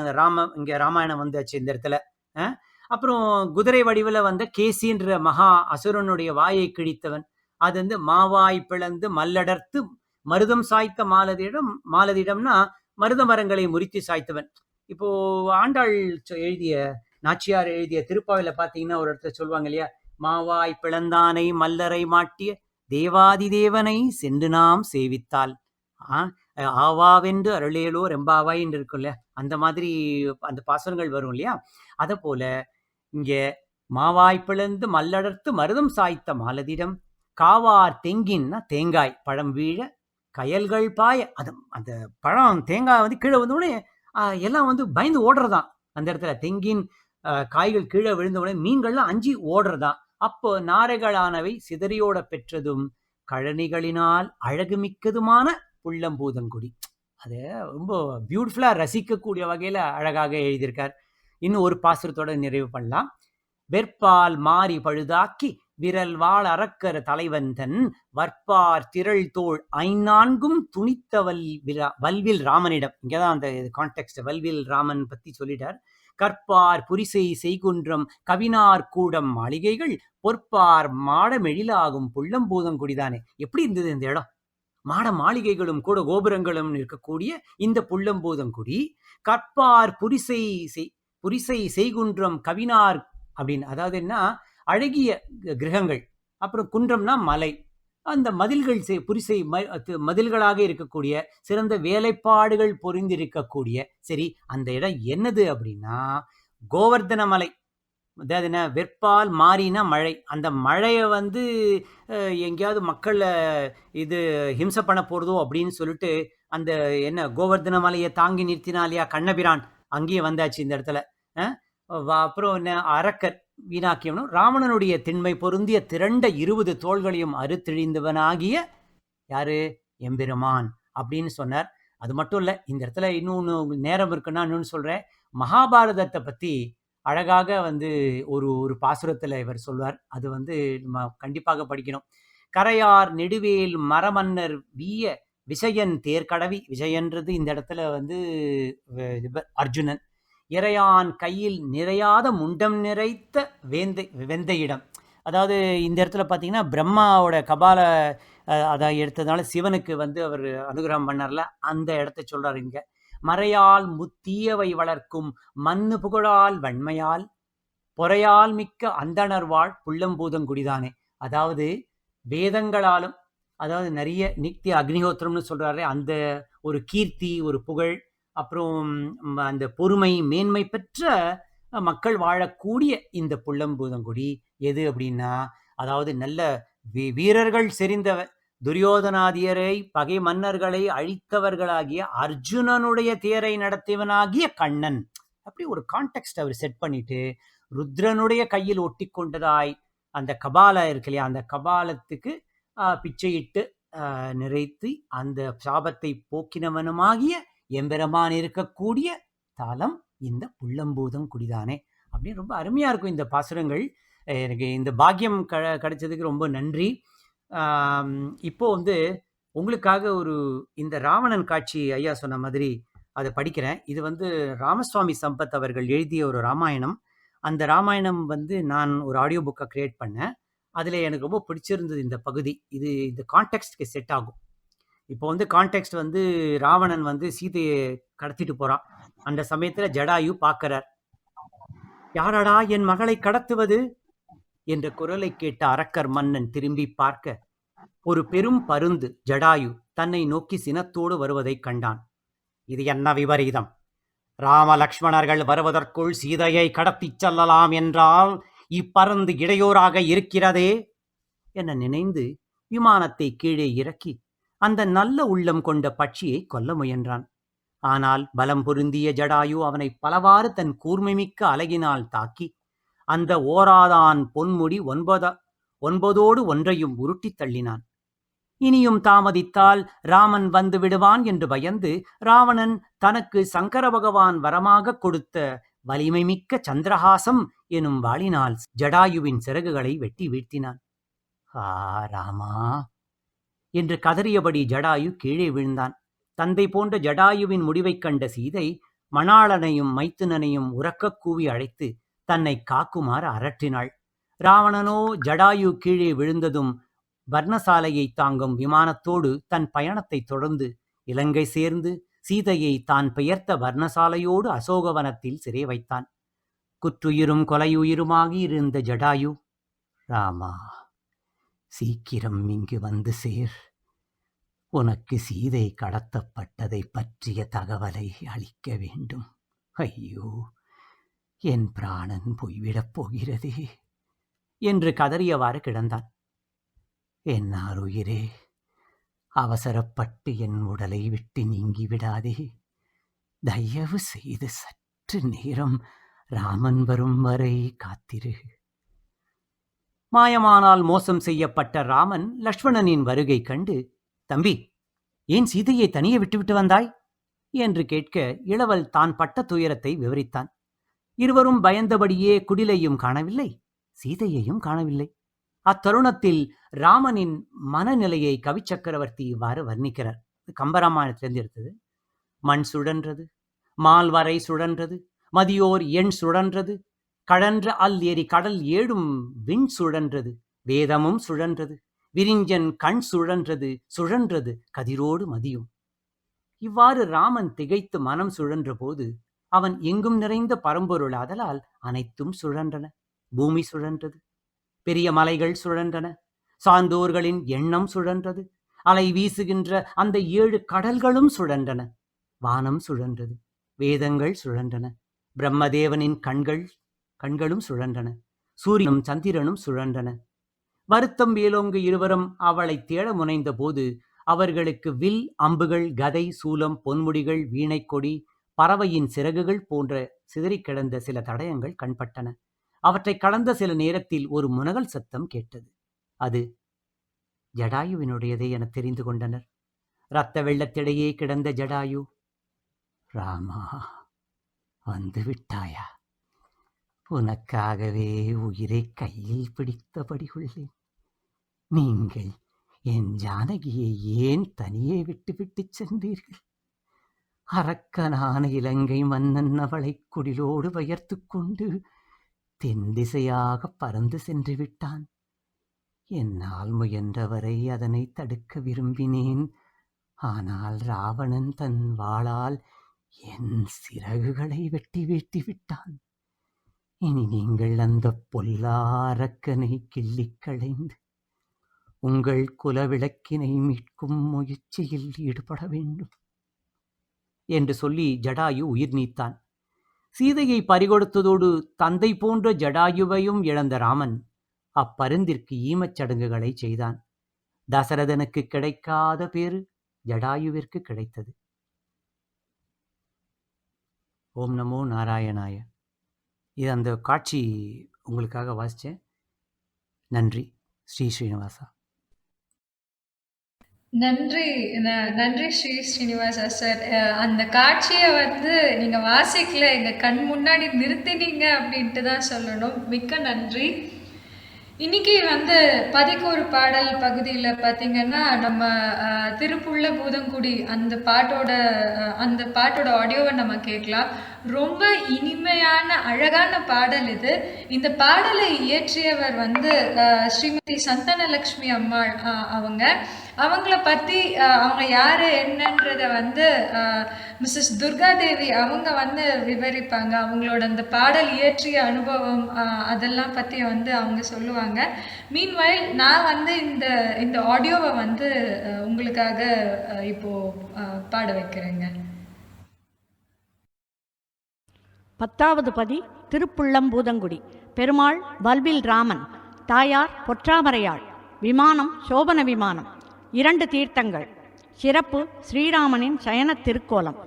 இங்க ராமாயணம் வந்தாச்சு இந்த இடத்துல. அப்புறம் குதிரை வடிவில் வந்த கேசின்ற மகா அசுரனுடைய வாயை கிழித்தவன். அது வந்து மாவாய் பிளந்து மல்லடர்த்து மருதம் சாய்த்த மாலதிடம்னா மருத மரங்களை முறித்து சாய்த்தவன். இப்போ ஆண்டாள் எழுதிய நாச்சியார் எழுதிய திருப்பாவில பாத்தீங்கன்னா ஒரு இடத்துல சொல்லுவாங்க இல்லையா, மாவாய் பிளந்தானை மல்லரை மாட்டிய தேவாதி தேவனை சென்று நாம் சேவித்தால் ஆவாவென்று அருளேலோ ரெம்பாவாய் என்று இருக்கும் இல்லையா, அந்த மாதிரி அந்த பாசனங்கள் வரும் இல்லையா. அத போல இங்க மாவாய் பிளந்து மல்லடர்த்து மருதம் சாய்த்த மாலதிடம், காவார் தெங்கின்னா தேங்காய் பழம் வீழ கயல்கள் பாய. அது அந்த பழம் தேங்காய் வந்து கீழே வந்தவுடனே எல்லாம் வந்து பயந்து ஓடுறதான். அந்த இடத்துல தெங்கின் காய்கள் கீழே விழுந்த உடனே மீன்கள்லாம் அஞ்சி ஓடுறதான். அப்போ நாரைகளானவை சிதறியோட பெற்றதும் கழனிகளினால் அழகு மிக்கதுமான புள்ளம்பூதங்குடி. அது ரொம்ப பியூட்டிஃபுல்லா ரசிக்கக்கூடிய வகையில அழகாக எழுதியிருக்கார். இன்னும் ஒரு பாசுரத்தோட நிறைவு பண்ணலாம். வெற்பால் மாறி பழுதாக்கி விரல் வாழ் அறக்கர தலைவந்தன் வற்பார் திரள் தோள் ஐநான்கும் துணித்த வல்வில் ராமனிடம். இங்கதான் அந்த கான்டெக்ட் வல்வில் ராமன் பத்தி சொல்லிட்டார். கற்பார் புரிசை செய்குன்றம் கவினார் கூடம் மாளிகைகள் பொற்பார் மாட மெழிலாகும் புள்ளம்பூதங்குடிதானே. எப்படி இருந்தது இந்த இடம்? மாட மாளிகைகளும் கூட கோபுரங்களும் இருக்கக்கூடிய இந்த புள்ளம்பூதங்குடி. கற்பார் புரிசை செய்குன்றம் கவினார் அப்படின்னு, அதாவது என்ன, அழகிய கிரகங்கள். அப்புறம் குன்றம்னா மலை. அந்த மதில்கள் புரிசை மதில்களாக இருக்கக்கூடிய சிறந்த வேலைப்பாடுகள் பொறிந்திருக்கக்கூடிய. சரி, அந்த இடம் என்னது அப்படின்னா கோவர்தன மலை. அதாவது என்ன, வெற்பால் மாறினா மழை. அந்த மழையை வந்து எங்கேயாவது மக்களை இது ஹிம்சை பண்ண போறதோ அப்படின்னு சொல்லிட்டு அந்த என்ன கோவர்தன மலையை தாங்கி நிறுத்தினாலியா கண்ணபிரான், அங்கேயும் வந்தாச்சு இந்த இடத்துல. அப்புறம் என்ன, அரக்கர் வீணாக்கியவனும் ராவணனுடைய திண்மை பொருந்திய திரண்ட 20 தோள்களையும் அறுத்திழிந்தவனாகிய யாரு? எம்பெருமான் அப்படின்னு சொன்னார். அது மட்டும் இல்ல, இந்த இடத்துல இன்னொன்னு நேரம் இருக்குன்னா இன்னொன்னு சொல்றேன். மகாபாரதத்தை பத்தி அழகாக வந்து ஒரு பாசுரத்துல இவர் சொல்வார். அது வந்து நம்ம கண்டிப்பாக படிக்கணும். கரையார் நெடுவேல் மரமன்னர் வீய விசயன் தேர்கடவி. விஜயன்றது இந்த இடத்துல வந்து அர்ஜுனன். இறையான் கையில் நிறையாத முண்டம் நிறைத்த வெந்தையிடம். அதாவது இந்த இடத்துல பார்த்தீங்கன்னா பிரம்மாவோட கபால அதை எடுத்ததுனால சிவனுக்கு வந்து அவர் அனுகிரகம் பண்ணார்ல, அந்த இடத்த சொல்றாரு இங்க. மறையால் முத்தீயவை வளர்க்கும் மண்ணு புகழால் வன்மையால் பொறையால் மிக்க அந்தணர்வாள் புள்ளம்பூதங்குடிதானே. அதாவது வேதங்களாலும், அதாவது நிறைய நித்திய அக்னிஹோத்திரம்னு சொல்றாரு, அந்த ஒரு கீர்த்தி, ஒரு புகழ், அப்புறம் அந்த பொறுமை மேன்மை பெற்ற மக்கள் வாழக்கூடிய இந்த புள்ளம்பூதங்குடி எது அப்படின்னா, அதாவது நல்ல வீரர்கள் செறிந்தவ துரியோதனாதியரை பகை மன்னர்களை அழித்தவர்களாகிய அர்ஜுனனுடைய தேரை நடத்தியவனாகிய கண்ணன். அப்படி ஒரு கான்டெக்ட் அவர் செட் பண்ணிட்டு ருத்ரனுடைய கையில் ஒட்டி கொண்டதாய் அந்த கபால இருக்கு இல்லையா, அந்த கபாலத்துக்கு பிச்சையிட்டு நிறைத்து அந்த சாபத்தை போக்கினவனுமாகிய எம்பெருமான் இருக்கக்கூடிய தலம் இந்த புள்ளம்பூதம் குடிதானே அப்படின்னு ரொம்ப அருமையாக இருக்கும் இந்த பாசுரங்கள். எனக்கு இந்த பாக்கியம் கிடைச்சதுக்கு ரொம்ப நன்றி. இப்போ வந்து உங்களுக்காக இந்த ராவணன் காட்சி ஐயா சொன்ன மாதிரி அதை படிக்கிறேன். இது வந்து ராமசுவாமி சம்பத் அவர்கள் எழுதிய ஒரு ராமாயணம். அந்த ராமாயணம் வந்து நான் ஒரு ஆடியோ புக்கை கிரியேட் பண்ணேன். அதில் எனக்கு ரொம்ப பிடிச்சிருந்தது இந்த பகுதி. இது இந்த கான்டெக்ஸ்ட்க்கு செட் ஆகும். இப்போ வந்து கான்டெக்ஸ்ட் வந்து ராவணன் வந்து சீதையை கடத்திட்டு போறான். அந்த சமயத்துல ஜடாயு பார்க்கிறார். யாரடா என் மகளை கடத்துவது என்ற குரலை கேட்ட அரக்கர் மன்னன் திரும்பி பார்க்க ஒரு பெரும் பருந்து ஜடாயு தன்னை நோக்கி சினத்தோடு வருவதைக் கண்டான். இது என்ன விபரீதம்? ராம லக்ஷ்மணர்கள் வருவதற்குள் சீதையை கடத்திச் செல்லலாம் என்றால் இப்பருந்து இடையூறாக இருக்கிறதே என நினைந்து விமானத்தை கீழே இறக்கி அந்த நல்ல உள்ளம் கொண்ட பட்சியை கொல்ல முயன்றான். ஆனால் பலம் பொருந்திய ஜடாயு அவனை பலவாறு தன் கூர்மைமிக்க அலகினால் தாக்கி அந்த ஓராதான் பொன்முடி ஒன்பதோடு ஒன்றையும் உருட்டித் தள்ளினான். இனியும் தாமதித்தால் ராமன் வந்து விடுவான் என்று பயந்து ராவணன் தனக்கு சங்கர பகவான் வரமாக கொடுத்த வலிமை மிக்க சந்திரஹாசம் எனும் வாளினால் ஜடாயுவின் சிறகுகளை வெட்டி வீழ்த்தினான். ஆ ராமா என்று கதறியபடி ஜடாயு கீழே விழுந்தான். தந்தை போன்ற ஜடாயுவின் முடிவைக் கண்ட சீதை மணாளனையும் மைத்துனனையும் உரக்கக் கூவி அழைத்து தன்னை காக்குமாறு அரற்றினாள். ராவணனோ ஜடாயு கீழே விழுந்ததும் வர்ணசாலையை தாங்கும் விமானத்தோடு தன் பயணத்தை தொடர்ந்து இலங்கை சேர்ந்து சீதையை தான் பெயர்த்த வர்ணசாலையோடு அசோகவனத்தில் சிறை வைத்தான். குற்றுயிரும் கொலையுயிருமாகி இருந்த ஜடாயு, ராமா சீக்கிரம் இங்கு வந்து சேர், உனக்கு சீதை கடத்தப்பட்டதை பற்றிய தகவலை அளிக்க வேண்டும். ஐயோ, என் பிராணன் போய்விடப் போகிறதே என்று கதறியவாறு கிடந்தான். என்னார் உயிரே, அவசரப்பட்டு என் உடலை விட்டு நீங்கிவிடாதே. தயவு செய்து சற்று நேரம் ராமன் வரும் வரை காத்திரு. மாயமானால் மோசம் செய்யப்பட்ட ராமன் லக்ஷ்மணனின் வருகை கண்டு, தம்பி, ஏன் சீதையை தனியே விட்டுவிட்டு வந்தாய் என்று கேட்க இளவல் தான் பட்ட துயரத்தை விவரித்தான். இருவரும் பயந்தபடியே குடிலையும் காணவில்லை, சீதையையும் காணவில்லை. அத்தருணத்தில் ராமனின் மனநிலையை கவிச்சக்கரவர்த்தி இவ்வாறு வர்ணிக்கிறார். கம்பராமாயணத்திலிருந்து எடுத்தது. மண் சுழன்றது, மால்வரை சுழன்றது, மதியோர் எண் சுழன்றது, கழன்ற அல் ஏறி கடல் ஏழும் விண் சுழன்றது, வேதமும் சுழன்றது, விரிஞ்சன் கண் சுழன்றது, சுழன்றது கதிரோடு மதியும். இவ்வாறு ராமன் திகைத்து மனம் சுழன்ற போது அவன் எங்கும் நிறைந்த பரம்பொருளாதலால் அனைத்தும் சுழன்றன. பூமி சுழன்றது, பெரிய மலைகள் சுழன்றன, சான்றோர்களின் எண்ணம் சுழன்றது, அலை வீசுகின்ற அந்த 7 கடல்களும் சுழன்றன, வானம் சுழன்றது, வேதங்கள் சுழன்றன, பிரம்மதேவனின் கண்களும் சுழன்றன, சூரியனும் சந்திரனும் சுழன்றன. வருத்தம் வேலோங்கு இருவரும் அவளை தேட முனைந்த போது அவர்களுக்கு வில், அம்புகள், கதை, சூலம், பொன்முடிகள், வீணைக்கொடி, பறவையின் சிறகுகள் போன்ற சிதறிக் கிடந்த சில தடயங்கள் கண்பட்டன. அவற்றை கடந்த சில நேரத்தில் ஒரு முனகல் சத்தம் கேட்டது. அது ஜடாயுவினுடையதே என தெரிந்து கொண்டனர். இரத்த வெள்ளத்திடையே கிடந்த ஜடாயு, ராமா வந்து விட்டாயா? உனக்காகவே உயிரை கையில் பிடித்தபடி உள்ளேன். நீங்கள் என் ஜானகியை ஏன் தனியே விட்டு சென்றீர்கள்? அரக்கனான இலங்கை மன்னன் அவளை குடிலோடு வயர்த்து கொண்டு தென் திசையாக பறந்து சென்று விட்டான். என்னால் முயன்றவரை அதனை தடுக்க விரும்பினேன். ஆனால் ராவணன் தன் வாளால் என் சிறகுகளை வெட்டி வீழ்த்தி விட்டான். இனி நீங்கள் அந்த பொல்லா அரக்கனை கிள்ளிக் களைந்து உங்கள் குலவிளக்கினை மீட்கும் முயற்சியில் ஈடுபட வேண்டும் என்று சொல்லி ஜடாயு உயிர் நீத்தான். சீதையை பறிகொடுத்ததோடு தந்தை போன்ற ஜடாயுவையும் இழந்த ராமன் அப்பருந்திற்கு ஈமச் சடங்குகளை செய்தான். தசரதனுக்கு கிடைக்காத பேரு ஜடாயுவிற்கு கிடைத்தது. ஓம் நமோ நாராயணாய. இது அந்த காட்சி உங்களுக்காக வாசித்தேன். நன்றி. ஸ்ரீனிவாசா. நன்றி. நன்றி ஸ்ரீனிவாசா சார். அந்த காட்சிய வந்து நீங்க வாசிக்கல, எங்க கண் முன்னாடி நிறுத்தினீங்க அப்படின்ட்டு தான் சொல்லணும். மிக்க நன்றி. இன்னைக்கு வந்து பதிக்கு ஒரு பாடல் பகுதியில பார்த்தீங்கன்னா, நம்ம திருப்புள்ள பூதங்குடி அந்த பாட்டோட ஆடியோவ நம்ம கேட்கலாம். ரொம்ப இனிமையான, அழகான பாடல் இது. இந்த பாடலை இயற்றியவர் வந்து ஸ்ரீமதி சந்தனலக்ஷ்மி அம்மாள் அவங்க. அவங்கள பத்தி அவங்க யாரு என்னன்றத வந்து மிஸ்ஸஸ் துர்காதேவி அவங்க வந்து விவரிப்பாங்க. அவங்களோட அந்த பாடல் இயற்றிய அனுபவம் அதெல்லாம் பத்தி வந்து அவங்க சொல்லுவாங்க. மீன்வைல் நான் வந்து இந்த ஆடியோவை வந்து உங்களுக்காக இப்போ பாட வைக்கிறேங்க. 10வது பதி திருப்புள்ளம்பூதங்குடி. பெருமாள் வல்வில் ராமன், தாயார் பொற்றாமரையாள். விமானம் சோபன விமானம். 2 தீர்த்தங்கள். சிறப்பு ஸ்ரீராமனின் சயன திருக்கோலம்.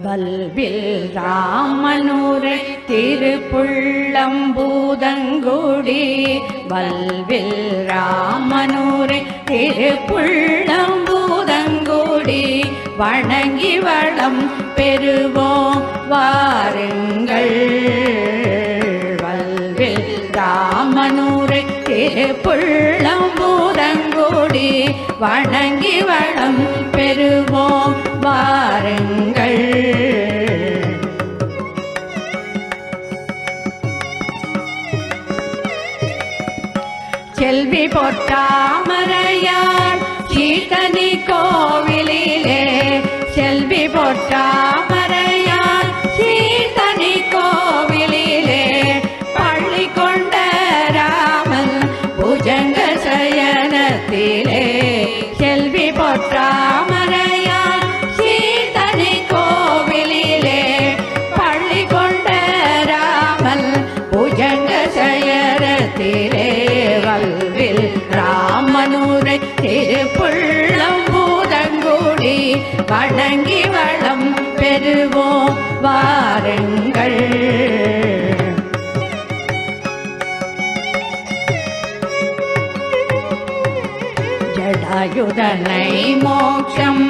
வல்வில் ராமனூரை திருப்புள்ளம்பூதங்குடி. வல்வில் ராமனூரை திருப்புள்ளம்பூதங்குடி. வணங்கி வளம் பெறுவோம் வாருங்கள். வல்வில் ராமனூரை திருப்புள்ளம்பூதங்குடி. வணங்கி வளம் பெறுவோம் வாருங்கள். செல்வி பொற்றாமரையாள் சீதனி கோவிலிலே. செல்வி பொற்றாமரையாள் சீதனி கோவிலிலே. பள்ளி கொண்ட ராமன் புஜங்க சயனத்திலே. செல்வி பொற்றாமரையாள் சீதனி கோவிலிலே. பள்ளி கொண்ட ராமன் புஜங்க சயனத்திலே. வல்வில் ராமனூரை திருப்புள்ளம்பூதங்குடி. வணங்கி வளம் பெறுவோம் வாருங்கள். ஜடாயுதனை மோட்சம்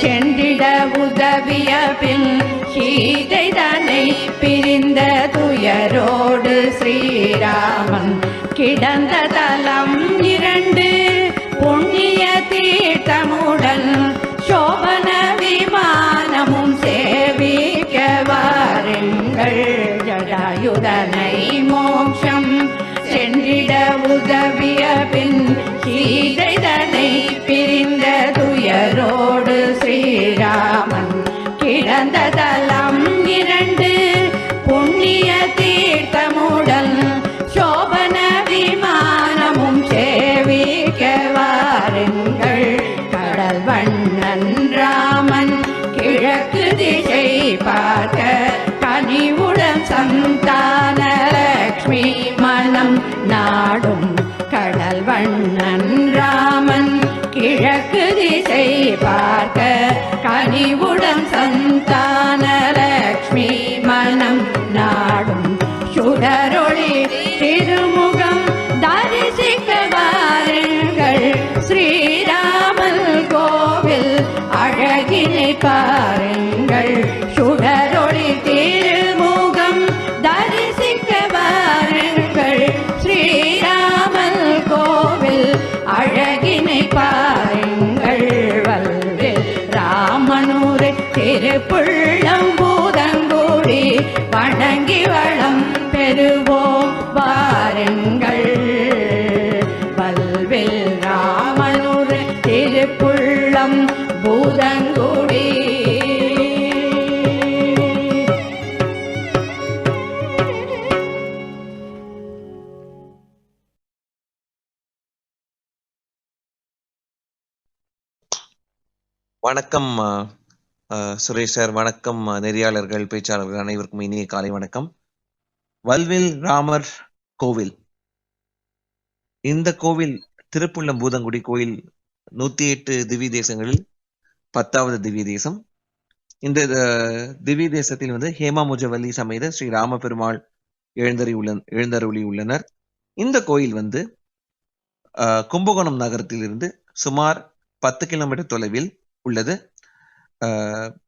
சென்றிட உதவிய பின் சீதைதனை பிரிந்த துயரோடு ஸ்ரீராமன் கிடந்த தலம் 2 புண்ணிய தீர்த்தமுடன் சோபன விமானமும் சேவிக்க வாருங்கள். ஜடாயுதனை மோட்சம் சென்றிட உதவிய பின் சீதைதனை பிரிந்த துயரோடு ஸ்ரீராமன் கிடந்த தலம் 2 புண்ணிய தீர்த்தமுடன் சோபன விமானமும் சேவிக்க வாருங்கள். கடல் வண்ணன் ராமன் கிழக்கு திசை பார்க்க கனிவுடன் சந்தான லக்ஷ்மி மனம் நாடும். கடல் வண்ணன் ராமன் கிழக்கு திசை பார்க்க கனிவுடன் சந்தான லக்ஷ்மி மனம் நாடும். சுடரொளி திருமுகம் தரிசிக்க வாருங்கள். ஸ்ரீராமன் கோவில் அழகினை பாருங்கள். சுடரொளி திருமுகம் தரிசிக்க வாருங்கள். ஸ்ரீராமன் கோவில் அழகினை பாருங்கள். வல்வில் ராமனூரை திருப்புள்ளம்பூதங்குடி. வணங்கி வளம் பெறுவோம் வாருங்கள். வல்வில் ராமனூரை திருப்புள்ளம்பூதங்குடி. வணக்கம் சுரேஷ் சார். வணக்கம் நெறியாளர்கள், பேச்சாளர்கள் அனைவருக்கும் இனிய காலை வணக்கம். வல்வில் ராமர் கோவில் இந்த கோவில் திருப்புள்ளம் பூதங்குடி கோயில் 108 திவ்ய தேசங்களில் 10வது திவ்ய தேசம். இந்த திவ்ய தேசத்தில் வந்து ஹேமாமுஜவல்லி சமேத ஸ்ரீ ராமபெருமாள் எழுந்தருளி உள்ளனர். இந்த கோயில் வந்து கும்பகோணம் நகரத்திலிருந்து சுமார் 10 கிலோமீட்டர் தொலைவில் உள்ளது.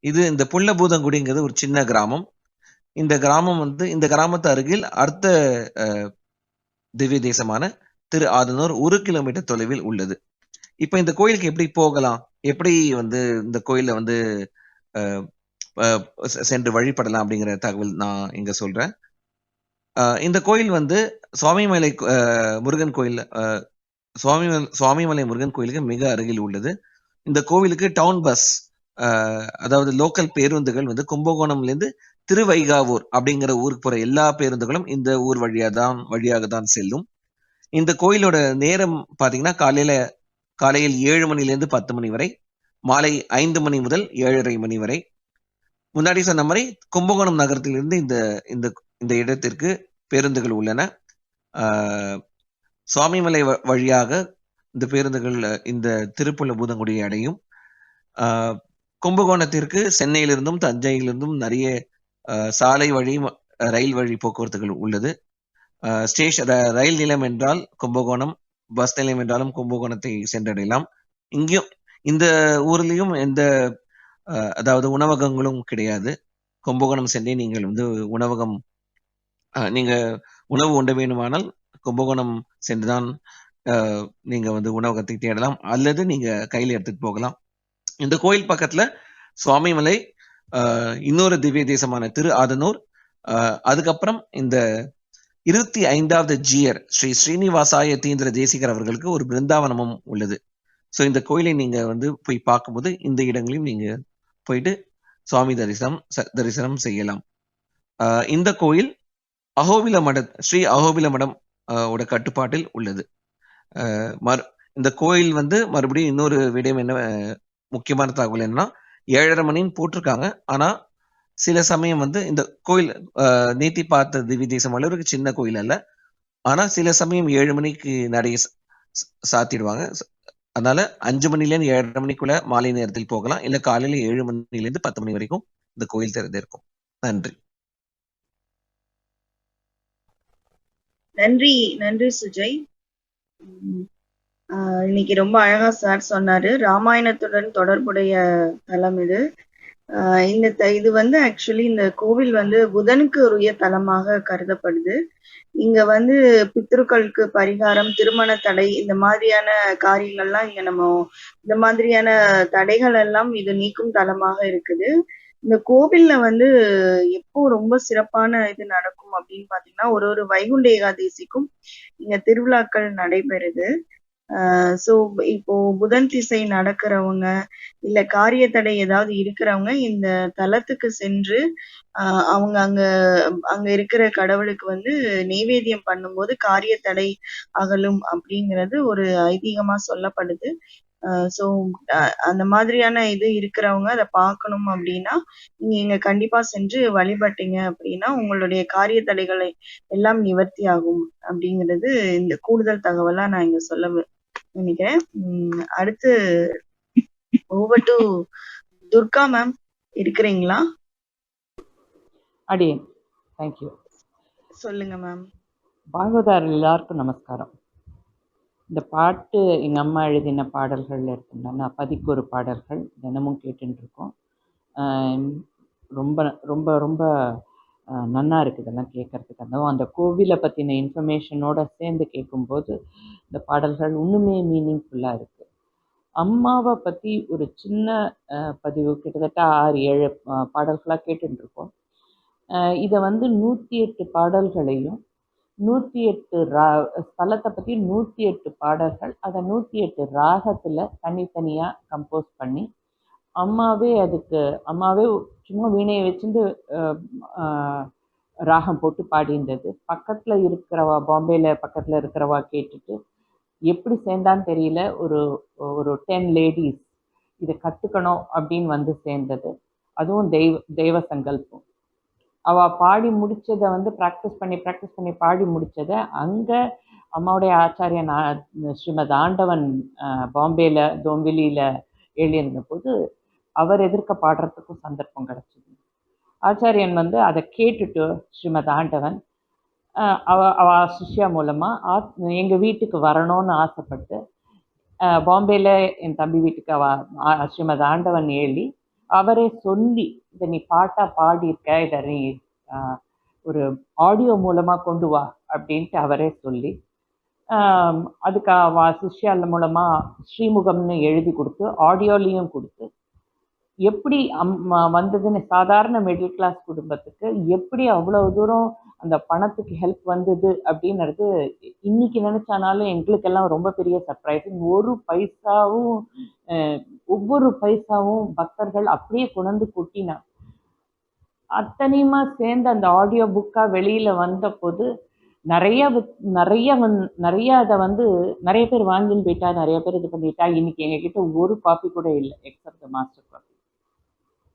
இது இந்த புள்ளபூதங்குடிங்கிறது ஒரு சின்ன கிராமம். இந்த கிராமத்து அருகில் அடுத்த திவ்ய தேசமான திரு ஆதனூர் 1 கிலோமீட்டர் தொலைவில் உள்ளது. இப்ப இந்த கோயிலுக்கு எப்படி போகலாம், எப்படி வந்து இந்த கோயில வந்து சென்று வழிபடலாம் அப்படிங்கிற தகவல் நான் இங்க சொல்றேன். இந்த கோயில் வந்து சுவாமிமலை முருகன் கோயில் சுவாமிமலை முருகன் கோயிலுக்கு மிக அருகில் உள்ளது. இந்த கோவிலுக்கு டவுன் பஸ், அதாவது லோக்கல் பேருந்துகள் வந்து கும்பகோணம்லேருந்து திருவைகாவூர் அப்படிங்கிற ஊருக்கு போற எல்லா பேருந்துகளும் இந்த ஊர் வழியாக தான் செல்லும். இந்த கோயிலோட நேரம் பாத்தீங்கன்னா காலையில் 7 மணிலேருந்து 10 மணி வரை, மாலை 5 மணி முதல் 7:30 மணி வரை. முன்னாடி சொன்ன மாதிரி கும்பகோணம் நகரத்திலிருந்து இந்த இடத்திற்கு பேருந்துகள் உள்ளன. சுவாமிமலை வழியாக இந்த பேருந்துகள் இந்த திருப்புள்ள பூதங்குடியை அடையும். கும்பகோணத்திற்கு சென்னையிலிருந்தும் தஞ்சையிலிருந்தும் நிறைய சாலை வழி, ரயில் வழி போக்குவரத்துகள் உள்ளது. ரயில் நிலையம் என்றால் கும்பகோணம், பஸ் நிலையம் என்றாலும் கும்பகோணத்தை சென்றடையலாம். இங்கேயும் இந்த ஊர்லயும் எந்த அதாவது உணவகங்களும் கிடையாது. கும்பகோணம் சென்றே நீங்கள் வந்து நீங்க உணவு உண்ட வேண்டுமானால் கும்பகோணம் சென்றுதான் நீங்க வந்து உணவகத்தை தேடலாம், அல்லது நீங்க கையில எடுத்துட்டு போகலாம். இந்த கோயில் பக்கத்துல சுவாமிமலை, இன்னொரு திவ்ய தேசமான திரு ஆதனூர், அதுக்கப்புறம் இந்த 25வது ஜியர் ஸ்ரீ ஸ்ரீனிவாசாய தீந்திர தேசிகர் அவர்களுக்கு ஒரு பிருந்தாவனமும் உள்ளது. ஸோ இந்த கோயிலை நீங்க வந்து போய் பார்க்கும்போது இந்த இடங்களையும் நீங்க போயிட்டு சுவாமி தரிசனம் செய்யலாம். இந்த கோயில் ஸ்ரீ அகோபில மடம் ஓட கட்டுப்பாட்டில் உள்ளது. இந்த கோயில் வந்து மறுபடியும் இன்னொரு விடயம் என்ன, முக்கியமான தகவல் என்னன்னா, 7:30 மணின்னு போட்டிருக்காங்க. ஆனா சில சமயம் வந்து இந்த கோயில் நேத்தி பார்த்த திவ்ய தேசம் அளவுக்கு சின்ன கோயில் அல்ல. ஆனா சில சமயம் 7 மணிக்கு நிறைய சாத்திடுவாங்க. அதனால 5 மணிலேருந்து 7:30 மணிக்குள்ள மாலை நேரத்தில் போகலாம், இல்ல காலையில 7 மணிலேருந்து 10 மணி வரைக்கும் இந்த கோயில் திறந்திருக்கும். நன்றி. நன்றி சுஜய். இன்னைக்கு ரொம்ப அழகா சார் சொன்னாரு. ராமாயணத்துடன் தொடர்புடைய தலம் இது. இது வந்து ஆக்சுவலி இந்த கோவில் வந்து புதனுக்கு உரிய தலமாக கருதப்படுது. இங்க வந்து பித்ருக்களுக்கு பரிகாரம், திருமண தடை, இந்த மாதிரியான காரியங்கள்லாம் இந்த மாதிரியான தடைகள் எல்லாம் இது நீக்கும் தலமாக இருக்குது. இந்த கோவில்ல வந்து எப்போ ரொம்ப சிறப்பான இது நடக்கும் அப்படின்னு பாத்தீங்கன்னா, ஒரு வைகுண்ட ஏகாதசிக்கும் இங்க திருவிழாக்கள் நடைபெறுது. ஸோ இப்போ புதன் திசை நடக்கிறவங்க, இல்ல காரிய தடை ஏதாவது இருக்கிறவங்க இந்த தலத்துக்கு சென்று அவங்க அங்க இருக்கிற கடவுளுக்கு வந்து நெய்வேத்தியம் பண்ணும்போது காரிய தடை அகலும் அப்படிங்கிறது ஒரு ஐதீகமா சொல்லப்படுது. ஸோ அந்த மாதிரியான இது இருக்கிறவங்க அதை பார்க்கணும் அப்படின்னா நீங்க கண்டிப்பா சென்று வழிபட்டீங்க அப்படின்னா உங்களுடைய காரிய தடைகளை எல்லாம் நிவர்த்தி ஆகும் அப்படிங்கிறது இந்த கூடுதல் தகவலா நான் இங்க சொல்ல நினைக்கிறேன். அடுத்து ஓவர் டு துர்கா மேம், இருக்கிறீங்களா? அடியேன். தேங்க்யூ. சொல்லுங்க மேம். பாகவதார் எல்லாருக்கும் நமஸ்காரம். இந்த பாட்டு எங்கள் அம்மா எழுதின பாடல்கள் இருக்குன்னா 11 பாடல்கள் தினமும் கேட்டுட்டு இருக்கோம். ரொம்ப ரொம்ப ரொம்ப நன்னா இருக்குது இதெல்லாம் கேட்கறதுக்கு. அதுவும் அந்த கோவிலை பற்றின இன்ஃபர்மேஷனோட சேர்ந்து கேட்கும்போது இந்த பாடல்கள் இன்னுமே மீனிங்ஃபுல்லாக இருக்குது. அம்மாவை பற்றி ஒரு சின்ன பதிவு, கிட்டத்தட்ட 6-7 பாடல்களாக கேட்டுருக்கோம். இதை வந்து 108 பாடல்களையும் 108 ஸ்தலத்தை பற்றி 108 பாடல்கள், அதை 108 ராகத்தில் தனித்தனியாக கம்போஸ் பண்ணி அம்மாவே சும்மா வீணையை வச்சுட்டு ராகம் போட்டு பாடிந்தது. பக்கத்தில் இருக்கிறவா, பாம்பேயில் பக்கத்தில் இருக்கிறவா கேட்டுட்டு எப்படி சேர்ந்தான்னு தெரியல, ஒரு 10 லேடிஸ் இதை கற்றுக்கணும் அப்படின்னு வந்து சேர்ந்தது. அதுவும் தெய்வ சங்கல்பம். அவள் பாடி முடித்ததை வந்து ப்ராக்டிஸ் பண்ணி பாடி முடித்ததை அங்கே அம்மாவுடைய ஆச்சாரியன் ஸ்ரீமத் ஆண்டவன் பாம்பேல டோம்பிலியில் எழுதியிருந்த போது அவர் எதிர்க்க பாடுறதுக்கும் சந்தர்ப்பம் கிடச்சிது. ஆச்சாரியன் வந்து அதை கேட்டுட்டு ஸ்ரீமத் ஆண்டவன் அவ சிஷ்யா மூலமாக எங்கள் வீட்டுக்கு வரணும்னு ஆசைப்பட்டு பாம்பேல என் தம்பி வீட்டுக்கு ஸ்ரீமத் ஆண்டவன் எழுதி அவரே சொல்லி இதை நீ பாட்டாக பாடியிருக்க, இதை நீ ஒரு ஆடியோ மூலமாக கொண்டு வா அப்படின்ட்டு அவரே சொல்லி அதுக்கு சிஷ்யால மூலமாக ஸ்ரீமுகம்னு எழுதி கொடுத்து ஆடியோலையும் கொடுத்து எப்படி வந்ததுன்னு சாதாரண மிடில் கிளாஸ் குடும்பத்துக்கு எப்படி அவ்வளோ தூரம் அந்த பணத்துக்கு ஹெல்ப் வந்தது அப்படின்றது இன்னைக்கு நினைச்சானாலும் எங்களுக்கெல்லாம் ரொம்ப பெரிய சர்ப்ரைஸ். ஒவ்வொரு பைசாவும் பக்தர்கள் அப்படியே கொண்டு கொட்டினாங்க. அத்தனையுமா சேர்ந்து அந்த ஆடியோ புக்கா வெளியில வந்த போது நிறைய அதை வந்து நிறைய பேர் வாங்கின்னு போயிட்டா, நிறைய பேர் இது பண்ணிட்டா. இன்னைக்கு எங்ககிட்ட ஒரு காப்பி கூட இல்லை எக்ஸப்ட் மாஸ்டர் காப்பி.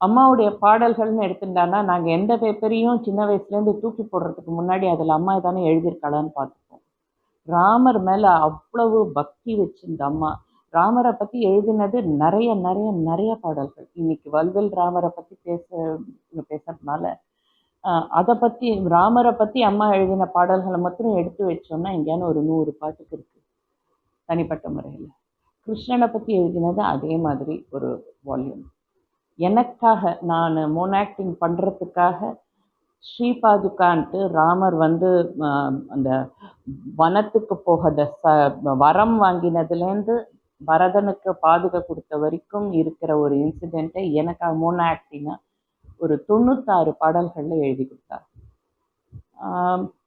அம்மாவுடைய பாடல்கள்னு எடுத்துட்டானா நாங்கள் எந்த பேப்பரையும் சின்ன வயசுலேருந்து தூக்கி போடுறதுக்கு முன்னாடி அதில் அம்மா தானே எழுதியிருக்காளான்னு பார்த்துப்போம். ராமர் மேலே அவ்வளவு பக்தி வச்சிருந்த அம்மா ராமரை பற்றி எழுதினது நிறைய பாடல்கள். இன்னைக்கு வல்வில் ராமரை பற்றி பேசுறதுனால அதை பற்றி ராமரை பற்றி அம்மா எழுதின பாடல்களை மட்டும் எடுத்து வச்சோம்னா எங்கேயான ஒரு 100 பாட்டுக்கு இருக்குது தனிப்பட்ட முறையில். கிருஷ்ணனை பற்றி எழுதினது அதே மாதிரி ஒரு வால்யூம். எனக்காக நான் மோனாக்டிங் பண்ணுறதுக்காக ஸ்ரீபாதுகான்ட்டு ராமர் வந்து அந்த வனத்துக்கு போகாத வரம் வாங்கினதுலேருந்து பரதனுக்கு பாதுகா கொடுத்த வரைக்கும் இருக்கிற ஒரு இன்சிடெண்ட்டை எனக்காக மோனாக்டிங்காக ஒரு 96 பாடல்களில் எழுதி கொடுத்தார்.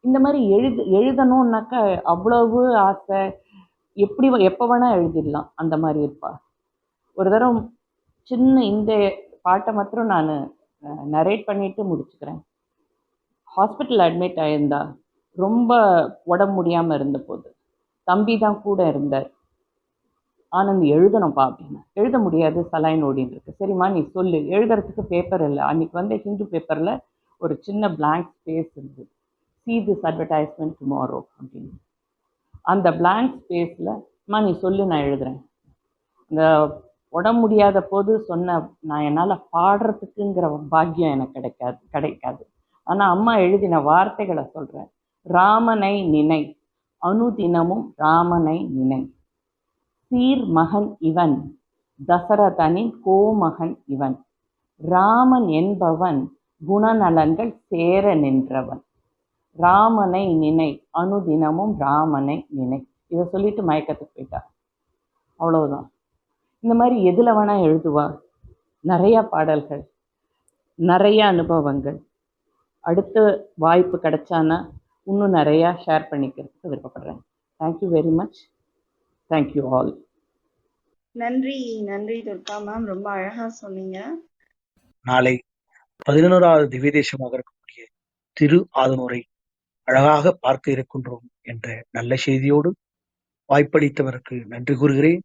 இந்த மாதிரி எழுதணுன்னாக்கா அவ்வளவு ஆசை. எப்போ வேணால் எழுதிடலாம் அந்த மாதிரி இருப்பா. ஒரு தரம் சின்ன இந்த பாட்டை மாத்திரம் நான் நரேட் பண்ணிட்டு முடிச்சுக்கிறேன். ஹாஸ்பிட்டல் அட்மிட் ஆயிருந்தா, ரொம்ப உடம்பு முடியாமல் இருந்த போது தம்பி தான் கூட இருந்தார். ஆனந்த் எழுதணும்ப்பா அப்படின்னா, எழுத முடியாது, சலைன் ஓடின்னு இருக்கு. சரிம்மா நீ சொல்லு, எழுதுறதுக்கு பேப்பர் இல்லை. அன்றைக்கி வந்து ஹிந்து பேப்பரில் ஒரு சின்ன பிளாங்க் ஸ்பேஸ் இருந்தது, see this advertisement tomorrow அப்படின்னு. அந்த பிளாங்க் ஸ்பேஸில் அம்மா நீ சொல்லு நான் எழுதுகிறேன். இந்த உடம்பு முடியாத போது சொன்ன நான் என்னால் பாடுறதுக்குங்கிற பாக்கியம் எனக்கு கிடைக்காது. ஆனால் அம்மா எழுதின வார்த்தைகளை சொல்கிறேன். ராமனை நினை, அனுதினமும் ராமனை நினை, சீர் மகன் இவன், தசரதனின் கோமகன் இவன், ராமன் என்பவன் குணநலன்கள் சேர நின்றவன், ராமனை நினை, அனுதினமும் ராமனை நினை. இதை சொல்லிட்டு மயக்கத்துக்கு போயிட்டா. அவ்வளவுதான். இந்த மாதிரி எதில் வேணால் எழுதுவா. நிறையா பாடல்கள், நிறைய அனுபவங்கள். அடுத்த வாய்ப்பு கிடைச்சானா இன்னும் நிறையா ஷேர் பண்ணிக்கிறதுக்கு விருப்பப்படுறேன். Thank you very much. Thank you all. நன்றி துர்கா மேம், ரொம்ப அழகா சொன்னீங்க. நாளை 11வது திவ்ய தேசமாக இருக்கக்கூடிய திரு ஆதனூரை அழகாக பார்க்க இருக்கின்றோம் என்ற நல்ல செய்தியோடு வாய்ப்பளித்தவருக்கு நன்றி கூறுகிறேன்.